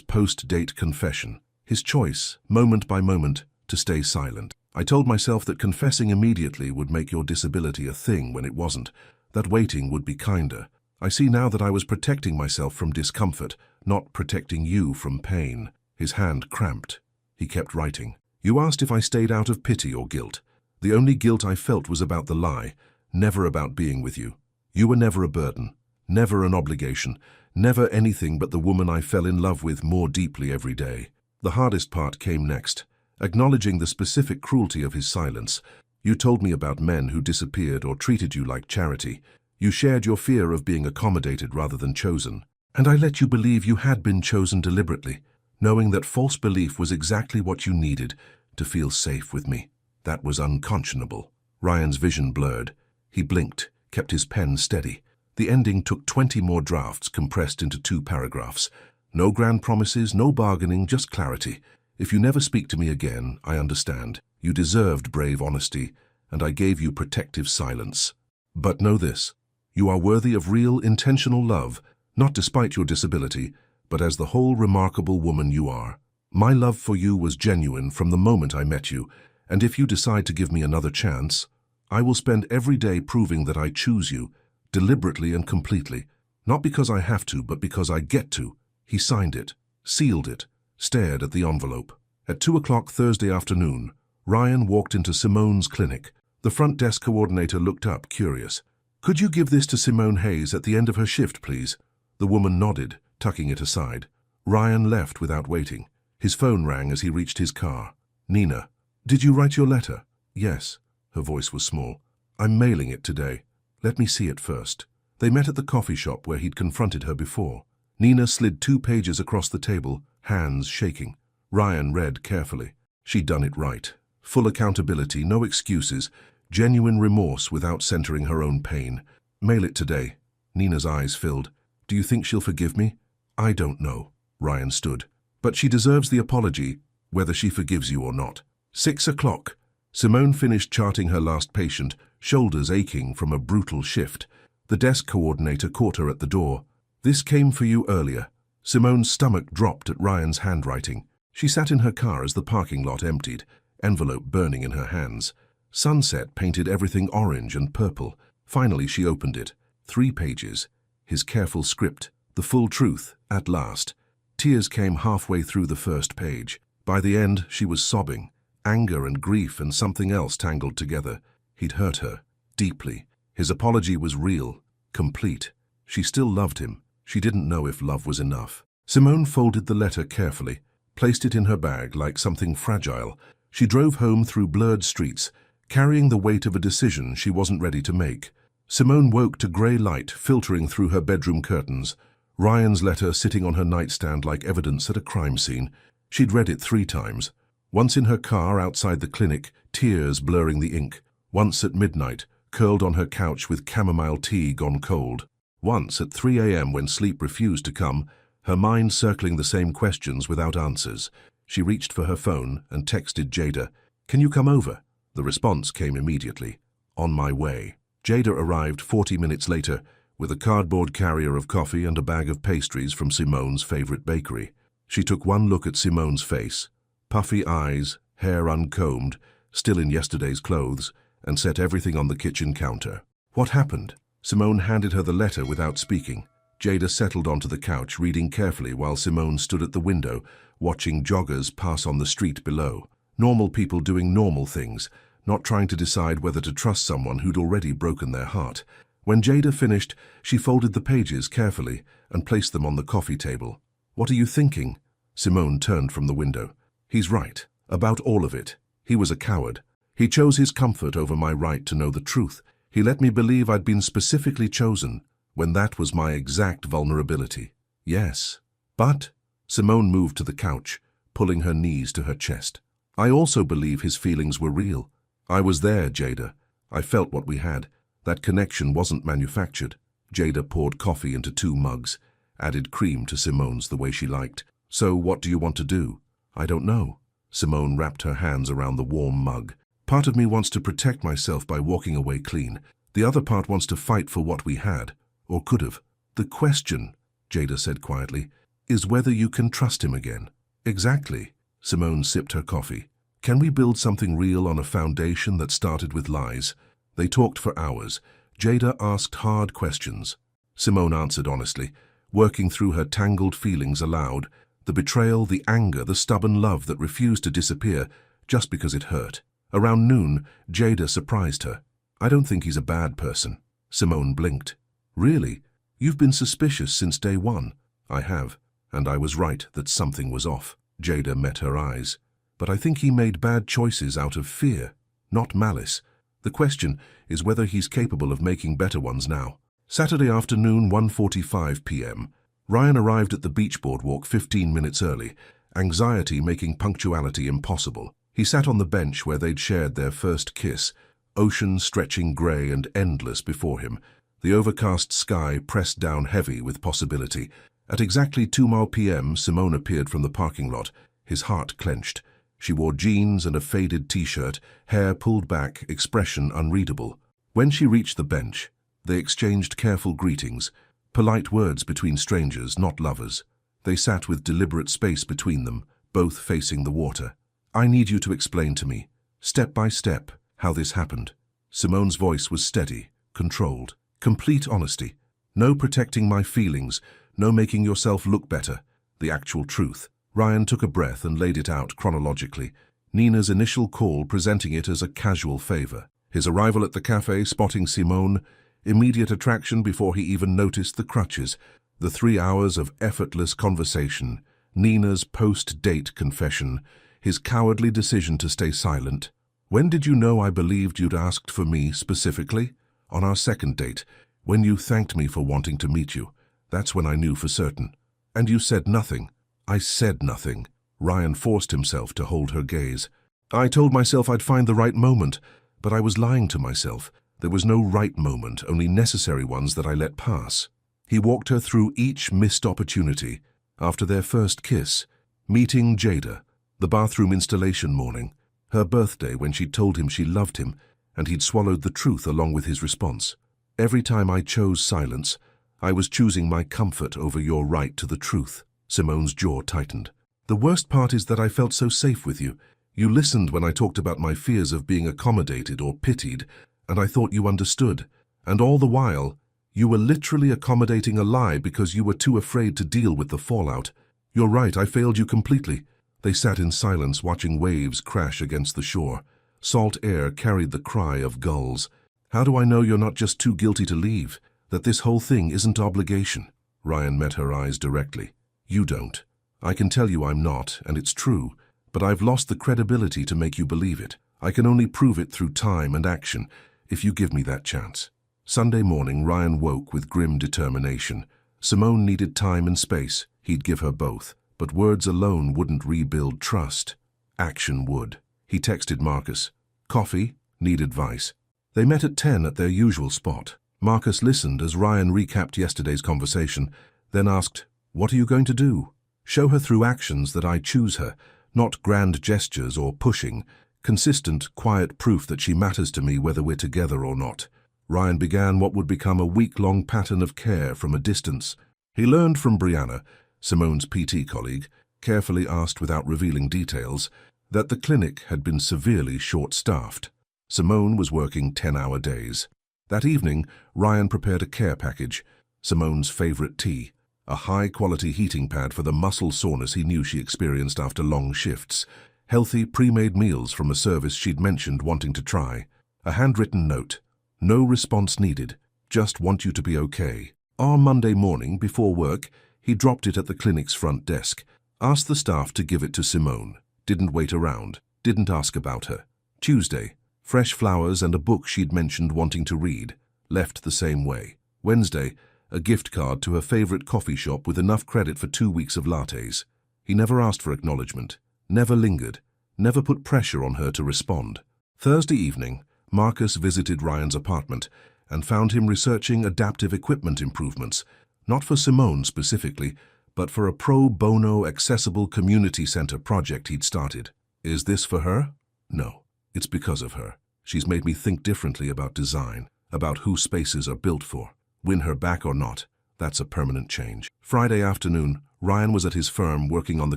post-date confession, his choice, moment by moment, to stay silent. I told myself that confessing immediately would make your disability a thing when it wasn't, that waiting would be kinder. I see now that I was protecting myself from discomfort, not protecting you from pain. His hand cramped. He kept writing. You asked if I stayed out of pity or guilt. The only guilt I felt was about the lie, never about being with you. You were never a burden, never an obligation, never anything but the woman I fell in love with more deeply every day. The hardest part came next, acknowledging the specific cruelty of his silence. You told me about men who disappeared or treated you like charity. You shared your fear of being accommodated rather than chosen. And I let you believe you had been chosen deliberately, knowing that false belief was exactly what you needed to feel safe with me. That was unconscionable. Ryan's vision blurred. He blinked, kept his pen steady. The ending took 20 more drafts compressed into 2 paragraphs. No grand promises, no bargaining, just clarity. If you never speak to me again, I understand. You deserved brave honesty, and I gave you protective silence. But know this, you are worthy of real, intentional love, not despite your disability, but as the whole remarkable woman you are. My love for you was genuine from the moment I met you, and if you decide to give me another chance, I will spend every day proving that I choose you, deliberately and completely, not because I have to, but because I get to. He signed it, sealed it, stared at the envelope. At 2 o'clock Thursday afternoon, Ryan walked into Simone's clinic. The front desk coordinator looked up, curious. Could you give this to Simone Hayes at the end of her shift, please? The woman nodded, tucking it aside. Ryan left without waiting. His phone rang as he reached his car. Nina, did you write your letter? Yes. Her voice was small. I'm mailing it today. Let me see it first. They met at the coffee shop where he'd confronted her before. Nina slid 2 pages across the table, hands shaking. Ryan read carefully. She'd done it right. Full accountability, no excuses, genuine remorse without centering her own pain. Mail it today. Nina's eyes filled. Do you think she'll forgive me? I don't know. Ryan stood. But she deserves the apology, whether she forgives you or not. 6 o'clock. Simone finished charting her last patient, shoulders aching from a brutal shift. The desk coordinator caught her at the door. This came for you earlier. Simone's stomach dropped at Ryan's handwriting. She sat in her car as the parking lot emptied, envelope burning in her hands. Sunset painted everything orange and purple. Finally she opened it. 3 pages. His careful script. The full truth, at last. Tears came halfway through the first page. By the end, she was sobbing. Anger and grief and something else tangled together. He'd hurt her, deeply. His apology was real, complete. She still loved him. She didn't know if love was enough. Simone folded the letter carefully, placed it in her bag like something fragile. She drove home through blurred streets, carrying the weight of a decision she wasn't ready to make. Simone woke to grey light filtering through her bedroom curtains. Ryan's letter sitting on her nightstand like evidence at a crime scene. She'd read it 3 times. Once in her car outside the clinic, tears blurring the ink. Once at midnight, curled on her couch with chamomile tea gone cold. Once at 3 a.m. when sleep refused to come, her mind circling the same questions without answers. She reached for her phone and texted Jada, "Can you come over?" The response came immediately. "On my way." Jada arrived 40 minutes later with a cardboard carrier of coffee and a bag of pastries from Simone's favorite bakery. She took one look at Simone's face, puffy eyes, hair uncombed, still in yesterday's clothes, and set everything on the kitchen counter. What happened? Simone handed her the letter without speaking. Jada settled onto the couch, reading carefully while Simone stood at the window, watching joggers pass on the street below. Normal people doing normal things, not trying to decide whether to trust someone who'd already broken their heart. When Jada finished, she folded the pages carefully and placed them on the coffee table. "What are you thinking?" Simone turned from the window. "He's right. About all of it. He was a coward. He chose his comfort over my right to know the truth. He let me believe I'd been specifically chosen, when that was my exact vulnerability." "Yes. But—" Simone moved to the couch, pulling her knees to her chest. "I also believe his feelings were real. I was there, Jada. I felt what we had. That connection wasn't manufactured." Jada poured coffee into 2 mugs, added cream to Simone's the way she liked. "So what do you want to do?" "I don't know." Simone wrapped her hands around the warm mug. "Part of me wants to protect myself by walking away clean. The other part wants to fight for what we had, or could have. The question," Jada said quietly, "is whether you can trust him again." "Exactly." Simone sipped her coffee. "Can we build something real on a foundation that started with lies?" They talked for hours. Jada asked hard questions. Simone answered honestly, working through her tangled feelings aloud. The betrayal, the anger, the stubborn love that refused to disappear just because it hurt. Around noon, Jada surprised her. "I don't think he's a bad person." Simone blinked. "Really? You've been suspicious since day one." "I have, and I was right that something was off." Jada met her eyes. "But I think he made bad choices out of fear, not malice. The question is whether he's capable of making better ones now." Saturday afternoon, 1:45 p.m. Ryan arrived at the beach boardwalk 15 minutes early, anxiety making punctuality impossible. He sat on the bench where they'd shared their first kiss, ocean stretching grey and endless before him, the overcast sky pressed down heavy with possibility. At exactly 2 p.m., Simone appeared from the parking lot, his heart clenched. She wore jeans and a faded t-shirt, hair pulled back, expression unreadable. When she reached the bench, they exchanged careful greetings, polite words between strangers, not lovers. They sat with deliberate space between them, both facing the water. "I need you to explain to me, step by step, how this happened." Simone's voice was steady, controlled, complete honesty. "No protecting my feelings, no making yourself look better. The actual truth." Ryan took a breath and laid it out chronologically. Nina's initial call, presenting it as a casual favor. His arrival at the cafe, spotting Simone, immediate attraction before he even noticed the crutches. The 3 hours of effortless conversation. Nina's post-date confession. His cowardly decision to stay silent. "When did you know I believed you'd asked for me specifically?" "On our second date, when you thanked me for wanting to meet you. That's when I knew for certain." "And you said nothing." "I said nothing." Ryan forced himself to hold her gaze. "I told myself I'd find the right moment, but I was lying to myself. There was no right moment, only necessary ones that I let pass." He walked her through each missed opportunity. After their first kiss, meeting Jada, the bathroom installation morning, her birthday when she told him she loved him, and he'd swallowed the truth along with his response. "Every time I chose silence, I was choosing my comfort over your right to the truth." Simone's jaw tightened. "The worst part is that I felt so safe with you. You listened when I talked about my fears of being accommodated or pitied, and I thought you understood. And all the while, you were literally accommodating a lie because you were too afraid to deal with the fallout. You're right, I failed you completely." They sat in silence, watching waves crash against the shore. Salt air carried the cry of gulls. "How do I know you're not just too guilty to leave? That this whole thing isn't obligation?" Ryan met her eyes directly. "You don't. I can tell you I'm not, and it's true, but I've lost the credibility to make you believe it. I can only prove it through time and action, if you give me that chance." Sunday morning, Ryan woke with grim determination. Simone needed time and space. He'd give her both. But words alone wouldn't rebuild trust. Action would. He texted Marcus. "Coffee? Need advice." They met at 10 at their usual spot. Marcus listened as Ryan recapped yesterday's conversation, then asked, "What are you going to do?" "Show her through actions that I choose her, not grand gestures or pushing. Consistent, quiet proof that she matters to me whether we're together or not." Ryan began what would become a week-long pattern of care from a distance. He learned from Brianna, Simone's PT colleague, carefully asked without revealing details, that the clinic had been severely short-staffed. Simone was working 10-hour days. That evening, Ryan prepared a care package, Simone's favorite tea, a high-quality heating pad for the muscle soreness he knew she experienced after long shifts, healthy, pre-made meals from a service she'd mentioned wanting to try, a handwritten note, no response needed, just want you to be okay. On Monday morning, before work, he dropped it at the clinic's front desk, asked the staff to give it to Simone, didn't wait around, didn't ask about her. Tuesday, fresh flowers and a book she'd mentioned wanting to read, left the same way. Wednesday, a gift card to her favorite coffee shop with enough credit for 2 weeks of lattes. He never asked for acknowledgement, never lingered, never put pressure on her to respond. Thursday evening, Marcus visited Ryan's apartment and found him researching adaptive equipment improvements, not for Simone specifically, but for a pro bono accessible community center project he'd started. Is this for her? No, it's because of her. She's made me think differently about design, about who spaces are built for. Win her back or not, that's a permanent change. Friday afternoon, Ryan was at his firm working on the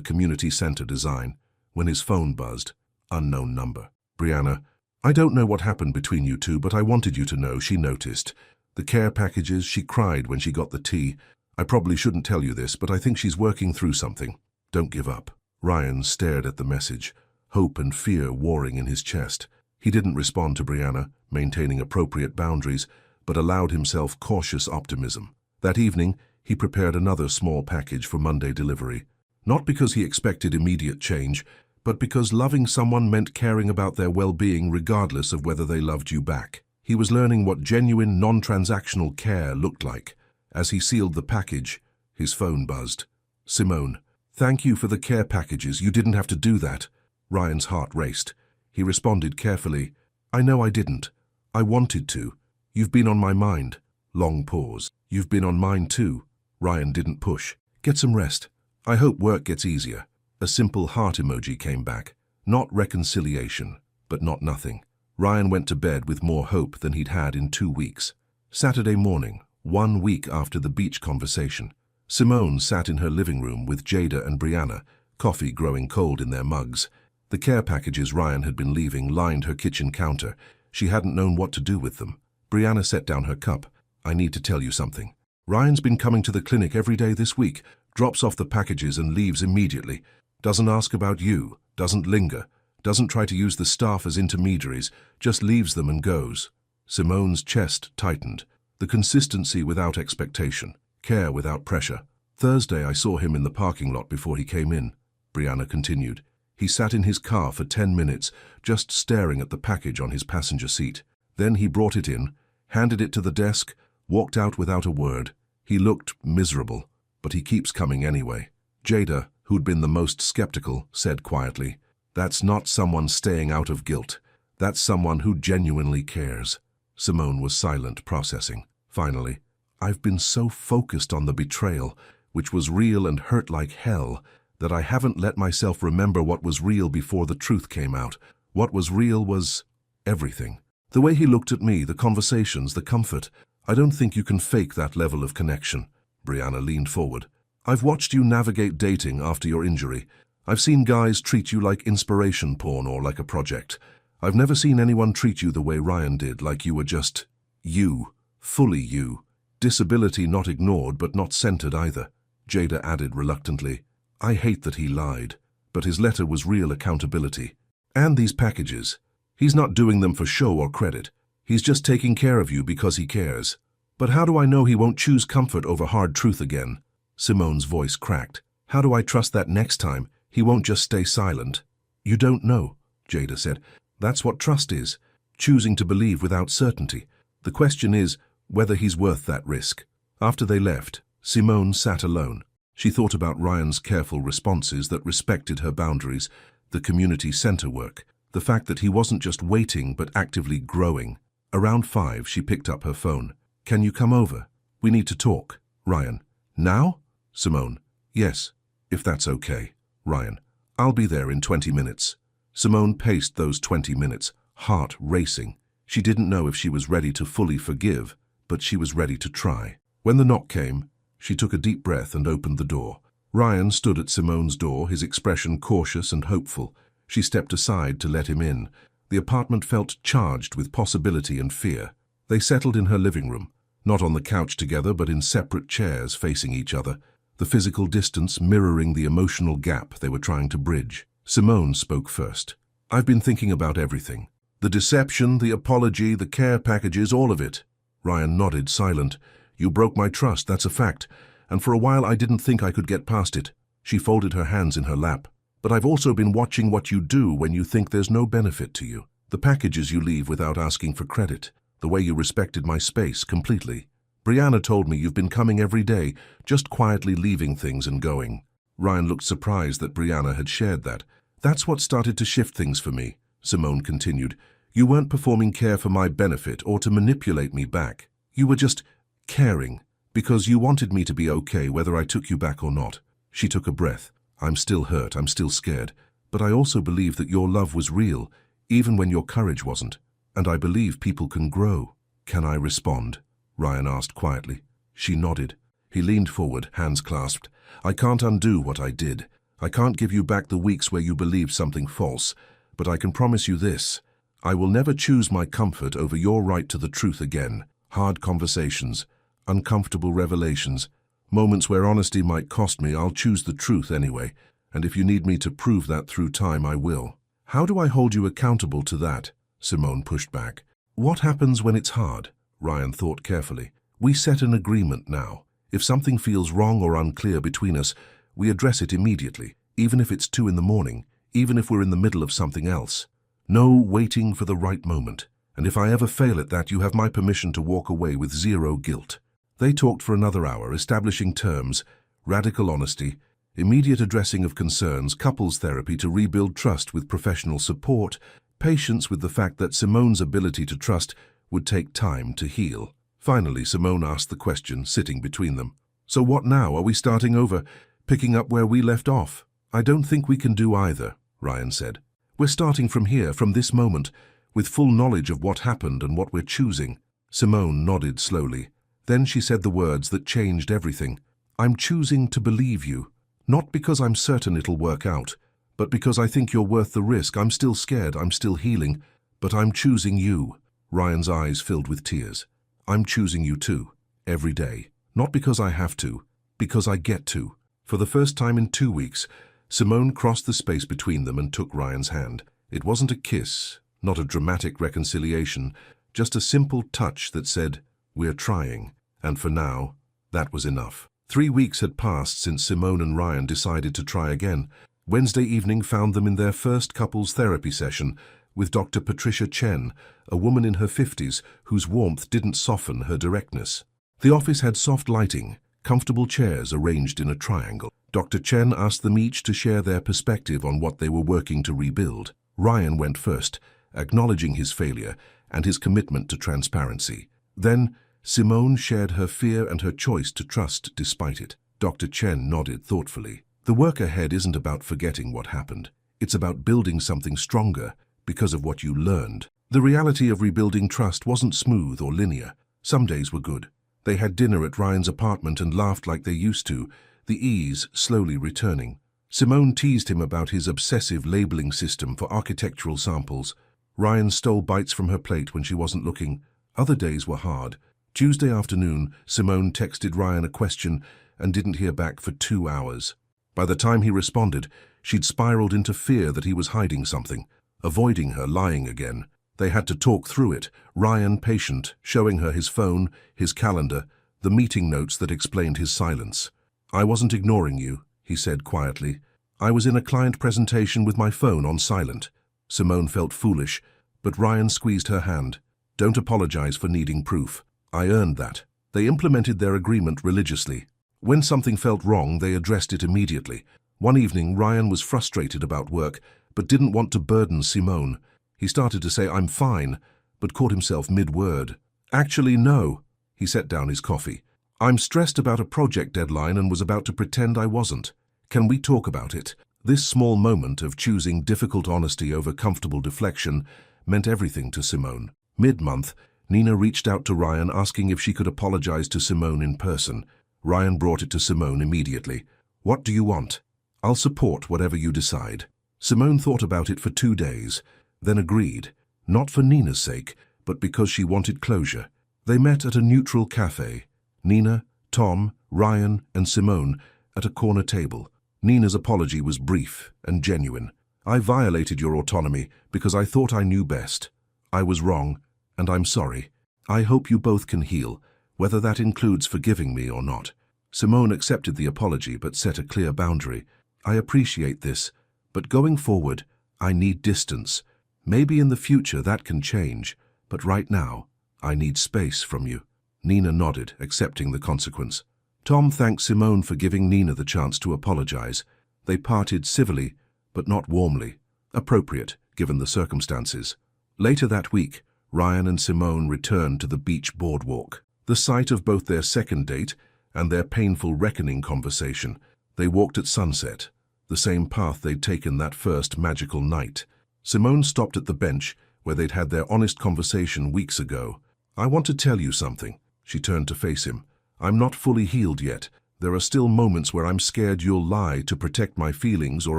community center design when his phone buzzed. Unknown number. Brianna, I don't know what happened between you two, but I wanted you to know, she noticed. The care packages, she cried when she got the tea. I probably shouldn't tell you this, but I think she's working through something. Don't give up. Ryan stared at the message, hope and fear warring in his chest. He didn't respond to Brianna, maintaining appropriate boundaries, but allowed himself cautious optimism. That evening, he prepared another small package for Monday delivery. Not because he expected immediate change, but because loving someone meant caring about their well-being regardless of whether they loved you back. He was learning what genuine, non-transactional care looked like. As he sealed the package, his phone buzzed. Simone, thank you for the care packages. You didn't have to do that. Ryan's heart raced. He responded carefully, I know I didn't. I wanted to. You've been on my mind. Long pause. You've been on mine too. Ryan didn't push. Get some rest. I hope work gets easier. A simple heart emoji came back. Not reconciliation, but not nothing. Ryan went to bed with more hope than he'd had in 2 weeks. Saturday morning, 1 week after the beach conversation, Simone sat in her living room with Jada and Brianna, coffee growing cold in their mugs. The care packages Ryan had been leaving lined her kitchen counter. She hadn't known what to do with them. Brianna set down her cup. I need to tell you something. Ryan's been coming to the clinic every day this week, drops off the packages and leaves immediately. Doesn't ask about you, doesn't linger, doesn't try to use the staff as intermediaries, just leaves them and goes. Simone's chest tightened. The consistency without expectation, care without pressure. Thursday I saw him in the parking lot before he came in. Brianna continued. He sat in his car for 10 minutes, just staring at the package on his passenger seat. Then he brought it in, handed it to the desk, walked out without a word. He looked miserable, but he keeps coming anyway. Jada, who'd been the most skeptical, said quietly, That's not someone staying out of guilt. That's someone who genuinely cares. Simone was silent, processing. Finally, I've been so focused on the betrayal, which was real and hurt like hell, that I haven't let myself remember what was real before the truth came out. What was real was everything. The way he looked at me, the conversations, the comfort. I don't think you can fake that level of connection. Brianna leaned forward. I've watched you navigate dating after your injury. I've seen guys treat you like inspiration porn or like a project. I've never seen anyone treat you the way Ryan did, like you were just you, fully you. Disability not ignored but not centered either. Jada added reluctantly, I hate that he lied, but his letter was real accountability. And these packages. He's not doing them for show or credit. He's just taking care of you because he cares. But how do I know he won't choose comfort over hard truth again? Simone's voice cracked. How do I trust that next time he won't just stay silent? You don't know, Jada said. That's what trust is, choosing to believe without certainty. The question is whether he's worth that risk. After they left, Simone sat alone. She thought about Ryan's careful responses that respected her boundaries, the community center work, the fact that he wasn't just waiting but actively growing. Around 5, she picked up her phone. Can you come over? We need to talk. Ryan. Now? Simone. Yes, if that's okay. Ryan. I'll be there in 20 minutes. Simone paced those 20 minutes, heart racing. She didn't know if she was ready to fully forgive, but she was ready to try. When the knock came, she took a deep breath and opened the door. Ryan stood at Simone's door, his expression cautious and hopeful. She stepped aside to let him in. The apartment felt charged with possibility and fear. They settled in her living room, not on the couch together but in separate chairs facing each other, the physical distance mirroring the emotional gap they were trying to bridge. Simone spoke first. "I've been thinking about everything. The deception, the apology, the care packages, all of it." Ryan nodded, silent. "You broke my trust, that's a fact, and for a while I didn't think I could get past it." She folded her hands in her lap. "But I've also been watching what you do when you think there's no benefit to you. The packages you leave without asking for credit. The way you respected my space completely. Brianna told me you've been coming every day, just quietly leaving things and going." Ryan looked surprised that Brianna had shared that. "That's what started to shift things for me," Simone continued. "You weren't performing care for my benefit or to manipulate me back. You were just caring, because you wanted me to be okay whether I took you back or not." She took a breath. "I'm still hurt, I'm still scared, but I also believe that your love was real, even when your courage wasn't. And I believe people can grow." "Can I respond?" Ryan asked quietly. She nodded. He leaned forward, hands clasped. "I can't undo what I did. I can't give you back the weeks where you believed something false, but I can promise you this. I will never choose my comfort over your right to the truth again. Hard conversations, uncomfortable revelations, moments where honesty might cost me, I'll choose the truth anyway, and if you need me to prove that through time, I will." "How do I hold you accountable to that?" Simone pushed back. "What happens when it's hard?" Ryan thought carefully. "We set an agreement now. If something feels wrong or unclear between us, we address it immediately, even if it's 2 in the morning, even if we're in the middle of something else. No waiting for the right moment. And if I ever fail at that, you have my permission to walk away with zero guilt." They talked for another hour, establishing terms, radical honesty, immediate addressing of concerns, couples therapy to rebuild trust with professional support, patience with the fact that Simone's ability to trust would take time to heal. Finally, Simone asked the question, sitting between them. "So what now? Are we starting over, picking up where we left off?" "I don't think we can do either," Ryan said. "We're starting from here, from this moment, with full knowledge of what happened and what we're choosing." Simone nodded slowly. Then she said the words that changed everything. "I'm choosing to believe you, not because I'm certain it'll work out, but because I think you're worth the risk. I'm still scared, I'm still healing, but I'm choosing you." Ryan's eyes filled with tears. "I'm choosing you too, every day. Not because I have to, because I get to." For the first time in 2 weeks, Simone crossed the space between them and took Ryan's hand. It wasn't a kiss, not a dramatic reconciliation, just a simple touch that said, "We're trying." And for now, that was enough. 3 weeks had passed since Simone and Ryan decided to try again. Wednesday evening found them in their first couples therapy session with Dr. Patricia Chen, a woman in her 50s whose warmth didn't soften her directness. The office had soft lighting, comfortable chairs arranged in a triangle. Dr. Chen asked them each to share their perspective on what they were working to rebuild. Ryan went first, acknowledging his failure and his commitment to transparency. Then, Simone shared her fear and her choice to trust despite it. Dr. Chen nodded thoughtfully. "The work ahead isn't about forgetting what happened. It's about building something stronger because of what you learned." The reality of rebuilding trust wasn't smooth or linear. Some days were good. They had dinner at Ryan's apartment and laughed like they used to, the ease slowly returning. Simone teased him about his obsessive labeling system for architectural samples. Ryan stole bites from her plate when she wasn't looking. Other days were hard. Tuesday afternoon, Simone texted Ryan a question and didn't hear back for 2 hours. By the time he responded, she'd spiraled into fear that he was hiding something, avoiding her, lying again. They had to talk through it, Ryan patient, showing her his phone, his calendar, the meeting notes that explained his silence. "I wasn't ignoring you," he said quietly. "I was in a client presentation with my phone on silent." Simone felt foolish, but Ryan squeezed her hand. "Don't apologize for needing proof. I earned that." They implemented their agreement religiously. When something felt wrong, they addressed it immediately. One evening, Ryan was frustrated about work, but didn't want to burden Simone. He started to say, "I'm fine," but caught himself mid-word. "Actually, no." He set down his coffee. "I'm stressed about a project deadline and was about to pretend I wasn't. Can we talk about it?" This small moment of choosing difficult honesty over comfortable deflection meant everything to Simone. Mid-month, Nina reached out to Ryan asking if she could apologize to Simone in person. Ryan brought it to Simone immediately. "What do you want?" "I'll support whatever you decide." Simone thought about it for 2 days, then agreed, not for Nina's sake, but because she wanted closure. They met at a neutral cafe. Nina, Tom, Ryan, and Simone at a corner table. Nina's apology was brief and genuine. "I violated your autonomy because I thought I knew best. I was wrong, and I'm sorry. I hope you both can heal, whether that includes forgiving me or not." Simone accepted the apology but set a clear boundary. "I appreciate this, but going forward, I need distance. Maybe in the future that can change, but right now, I need space from you." Nina nodded, accepting the consequence. Tom thanked Simone for giving Nina the chance to apologize. They parted civilly, but not warmly. Appropriate, given the circumstances. Later that week, Ryan and Simone returned to the beach boardwalk. The site of both their second date and their painful reckoning conversation. They walked at sunset, the same path they'd taken that first magical night. Simone stopped at the bench where they'd had their honest conversation weeks ago. "I want to tell you something." She turned to face him. "I'm not fully healed yet. There are still moments where I'm scared you'll lie to protect my feelings or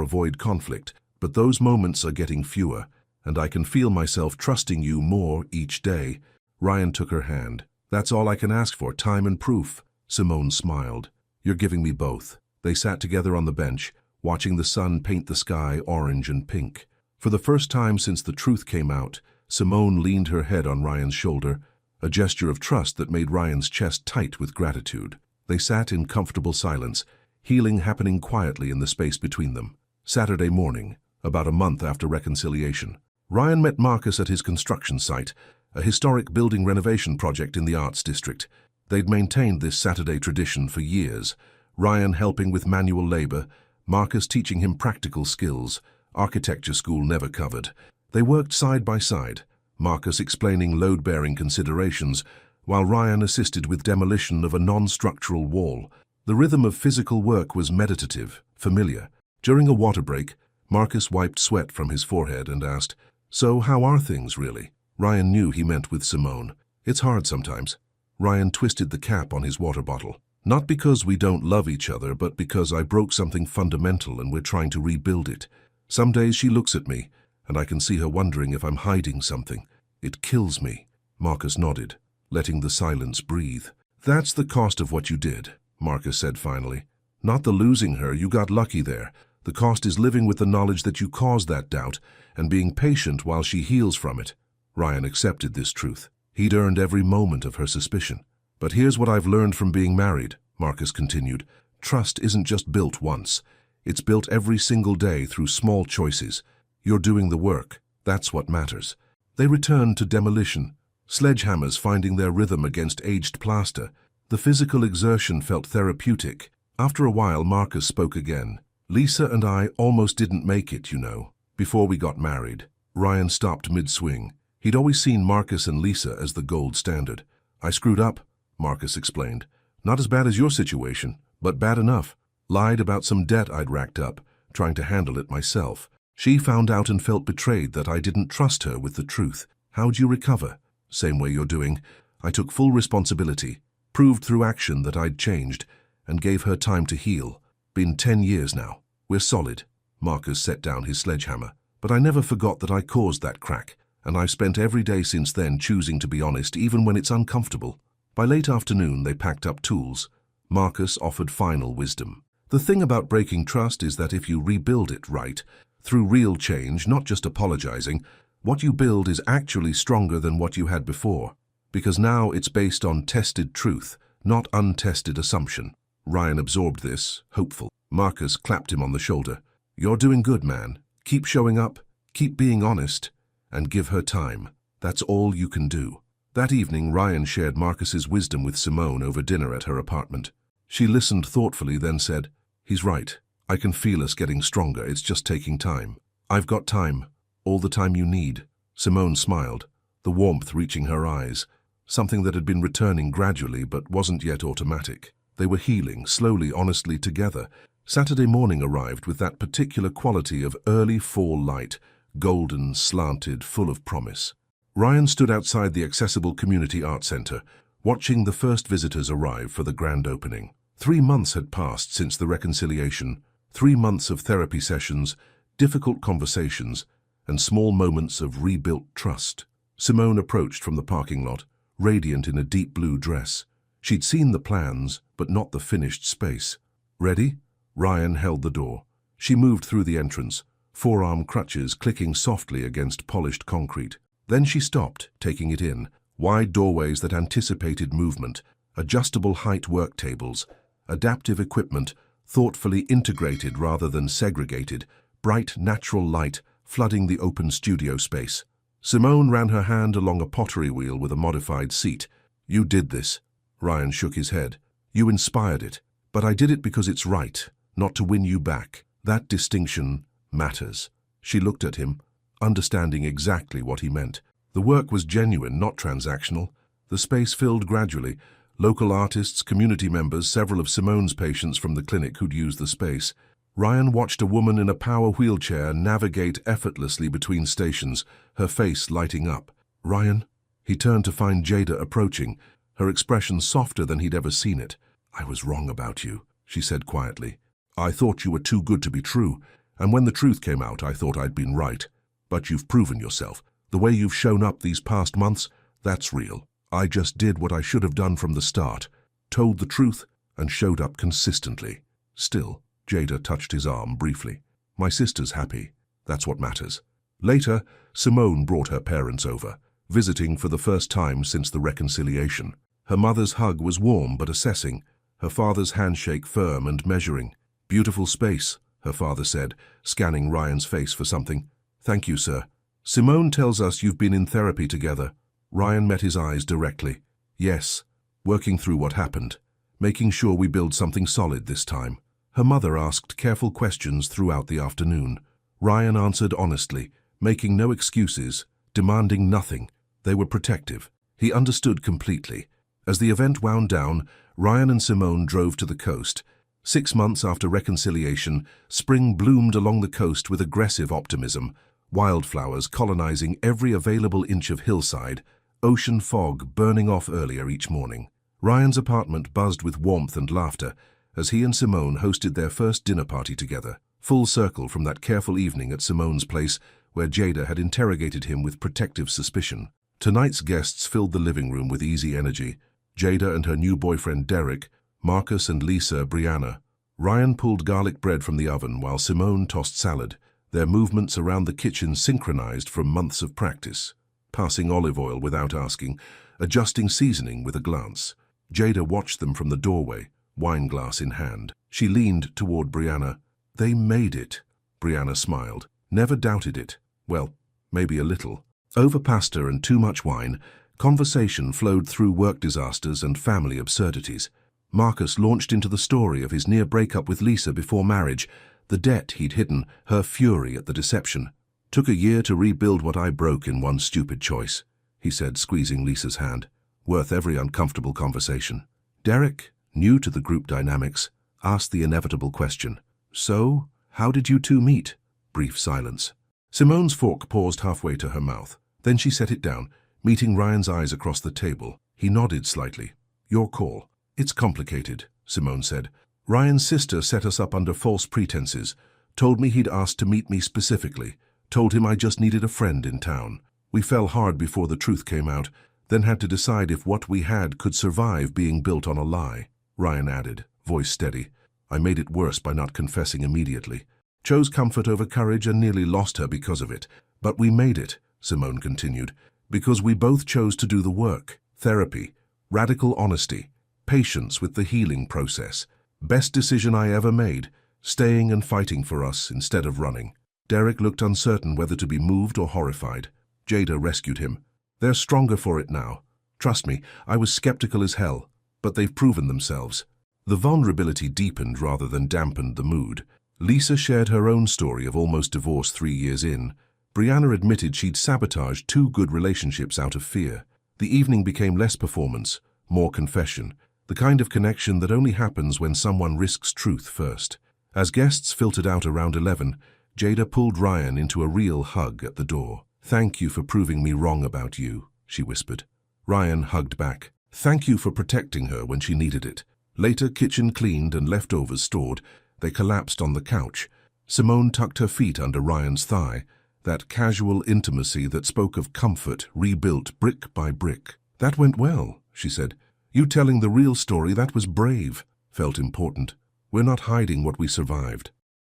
avoid conflict, but those moments are getting fewer, and I can feel myself trusting you more each day." Ryan took her hand. "That's all I can ask for, time and proof." Simone smiled. "You're giving me both." They sat together on the bench, watching the sun paint the sky orange and pink. For the first time since the truth came out, Simone leaned her head on Ryan's shoulder, a gesture of trust that made Ryan's chest tight with gratitude. They sat in comfortable silence, healing happening quietly in the space between them. Saturday morning, about a month after reconciliation. Ryan met Marcus at his construction site, a historic building renovation project in the Arts District. They'd maintained this Saturday tradition for years, Ryan helping with manual labor, Marcus teaching him practical skills, architecture school never covered. They worked side by side, Marcus explaining load-bearing considerations, while Ryan assisted with demolition of a non-structural wall. The rhythm of physical work was meditative, familiar. During a water break, Marcus wiped sweat from his forehead and asked, "So how are things, really?" Ryan knew he meant with Simone. "It's hard sometimes." Ryan twisted the cap on his water bottle. "Not because we don't love each other, but because I broke something fundamental and we're trying to rebuild it. Some days she looks at me, and I can see her wondering if I'm hiding something. It kills me." Marcus nodded, letting the silence breathe. "That's the cost of what you did," Marcus said finally. "Not the losing her, you got lucky there. The cost is living with the knowledge that you caused that doubt and being patient while she heals from it." Ryan accepted this truth. He'd earned every moment of her suspicion. "But here's what I've learned from being married," Marcus continued. "Trust isn't just built once. It's built every single day through small choices. You're doing the work. That's what matters." They returned to demolition, sledgehammers finding their rhythm against aged plaster. The physical exertion felt therapeutic. After a while, Marcus spoke again. "Lisa and I almost didn't make it, you know, before we got married." Ryan stopped mid-swing. He'd always seen Marcus and Lisa as the gold standard. "I screwed up," Marcus explained. "Not as bad as your situation, but bad enough. Lied about some debt I'd racked up, trying to handle it myself. She found out and felt betrayed that I didn't trust her with the truth. How'd you recover?" "Same way you're doing. I took full responsibility, proved through action that I'd changed, and gave her time to heal. Been 10 years now. We're solid." Marcus set down his sledgehammer. "But I never forgot that I caused that crack, and I've spent every day since then choosing to be honest even when it's uncomfortable." By late afternoon, they packed up tools. Marcus offered final wisdom. "The thing about breaking trust is that if you rebuild it right, through real change, not just apologizing, what you build is actually stronger than what you had before, because now it's based on tested truth, not untested assumption." Ryan absorbed this, hopeful. Marcus clapped him on the shoulder. "You're doing good, man. Keep showing up, keep being honest, and give her time. That's all you can do." That evening, Ryan shared Marcus's wisdom with Simone over dinner at her apartment. She listened thoughtfully, then said, "He's right. I can feel us getting stronger. It's just taking time." "I've got time. All the time you need." Simone smiled, the warmth reaching her eyes, something that had been returning gradually but wasn't yet automatic. They were healing, slowly, honestly together. Saturday morning arrived with that particular quality of early fall light, golden, slanted, full of promise. Ryan stood outside the accessible community art center, watching the first visitors arrive for the grand opening. 3 months had passed since the reconciliation, 3 months of therapy sessions, difficult conversations, and small moments of rebuilt trust. Simone approached from the parking lot, radiant in a deep blue dress. She'd seen the plans, but not the finished space. "Ready?" Ryan held the door. She moved through the entrance, forearm crutches clicking softly against polished concrete. Then she stopped, taking it in. Wide doorways that anticipated movement, adjustable height work tables, adaptive equipment, thoughtfully integrated rather than segregated, bright natural light flooding the open studio space. Simone ran her hand along a pottery wheel with a modified seat. "You did this." Ryan shook his head. "You inspired it. But I did it because it's right, not to win you back. That distinction matters." She looked at him, understanding exactly what he meant. The work was genuine, not transactional. The space filled gradually. Local artists, community members, several of Simone's patients from the clinic who'd used the space. Ryan watched a woman in a power wheelchair navigate effortlessly between stations, her face lighting up. "Ryan?" He turned to find Jada approaching, her expression softer than he'd ever seen it. "I was wrong about you," she said quietly. "I thought you were too good to be true, and when the truth came out, I thought I'd been right. But you've proven yourself. The way you've shown up these past months, that's real. I just did what I should have done from the start, told the truth, and showed up consistently." Still, Jada touched his arm briefly. "My sister's happy. That's what matters." Later, Simone brought her parents over, visiting for the first time since the reconciliation. Her mother's hug was warm but assessing, her father's handshake firm and measuring. "Beautiful space," her father said, scanning Ryan's face for something. "Thank you, sir. Simone tells us you've been in therapy together." Ryan met his eyes directly. "Yes, working through what happened, making sure we build something solid this time." Her mother asked careful questions throughout the afternoon. Ryan answered honestly, making no excuses, demanding nothing. They were protective. He understood completely. As the event wound down, Ryan and Simone drove to the coast. 6 months after reconciliation, spring bloomed along the coast with aggressive optimism, wildflowers colonizing every available inch of hillside, ocean fog burning off earlier each morning. Ryan's apartment buzzed with warmth and laughter as he and Simone hosted their first dinner party together, full circle from that careful evening at Simone's place where Jada had interrogated him with protective suspicion. Tonight's guests filled the living room with easy energy. Jada and her new boyfriend Derek, Marcus and Lisa Brianna. Ryan pulled garlic bread from the oven while Simone tossed salad, their movements around the kitchen synchronized from months of practice, passing olive oil without asking, adjusting seasoning with a glance. Jada watched them from the doorway, wineglass in hand. She leaned toward Brianna. "They made it." Brianna smiled. "Never doubted it." Well, maybe a little. Over pasta and too much wine, conversation flowed through work disasters and family absurdities. Marcus launched into the story of his near breakup with Lisa before marriage, the debt he'd hidden, her fury at the deception. "Took a year to rebuild what I broke in one stupid choice," he said, squeezing Lisa's hand. "Worth every uncomfortable conversation." Derek, new to the group dynamics, asked the inevitable question. "So, how did you two meet?" Brief silence. Simone's fork paused halfway to her mouth. Then she set it down, meeting Ryan's eyes across the table. He nodded slightly. "Your call." "It's complicated," Simone said. "Ryan's sister set us up under false pretenses, told me he'd asked to meet me specifically, told him I just needed a friend in town. We fell hard before the truth came out, then had to decide if what we had could survive being built on a lie." Ryan added, voice steady. "I made it worse by not confessing immediately. Chose comfort over courage and nearly lost her because of it. But we made it," Simone continued, "because we both chose to do the work. Therapy, radical honesty, patience with the healing process. Best decision I ever made, staying and fighting for us instead of running." Derek looked uncertain whether to be moved or horrified. Jada rescued him. "They're stronger for it now. Trust me, I was skeptical as hell, but they've proven themselves." The vulnerability deepened rather than dampened the mood. Lisa shared her own story of almost divorce 3 years in. Brianna admitted she'd sabotaged 2 good relationships out of fear. The evening became less performance, more confession, the kind of connection that only happens when someone risks truth first. As guests filtered out around 11, Jada pulled Ryan into a real hug at the door. "Thank you for proving me wrong about you," she whispered. Ryan hugged back. Thank you for protecting her when she needed it. Later, kitchen cleaned and leftovers stored, they collapsed on the couch. Simone tucked her feet under Ryan's thigh, that casual intimacy that spoke of comfort rebuilt brick by brick. "That went well," she said. "You telling the real story, that was brave." Felt important. "We're not hiding what we survived."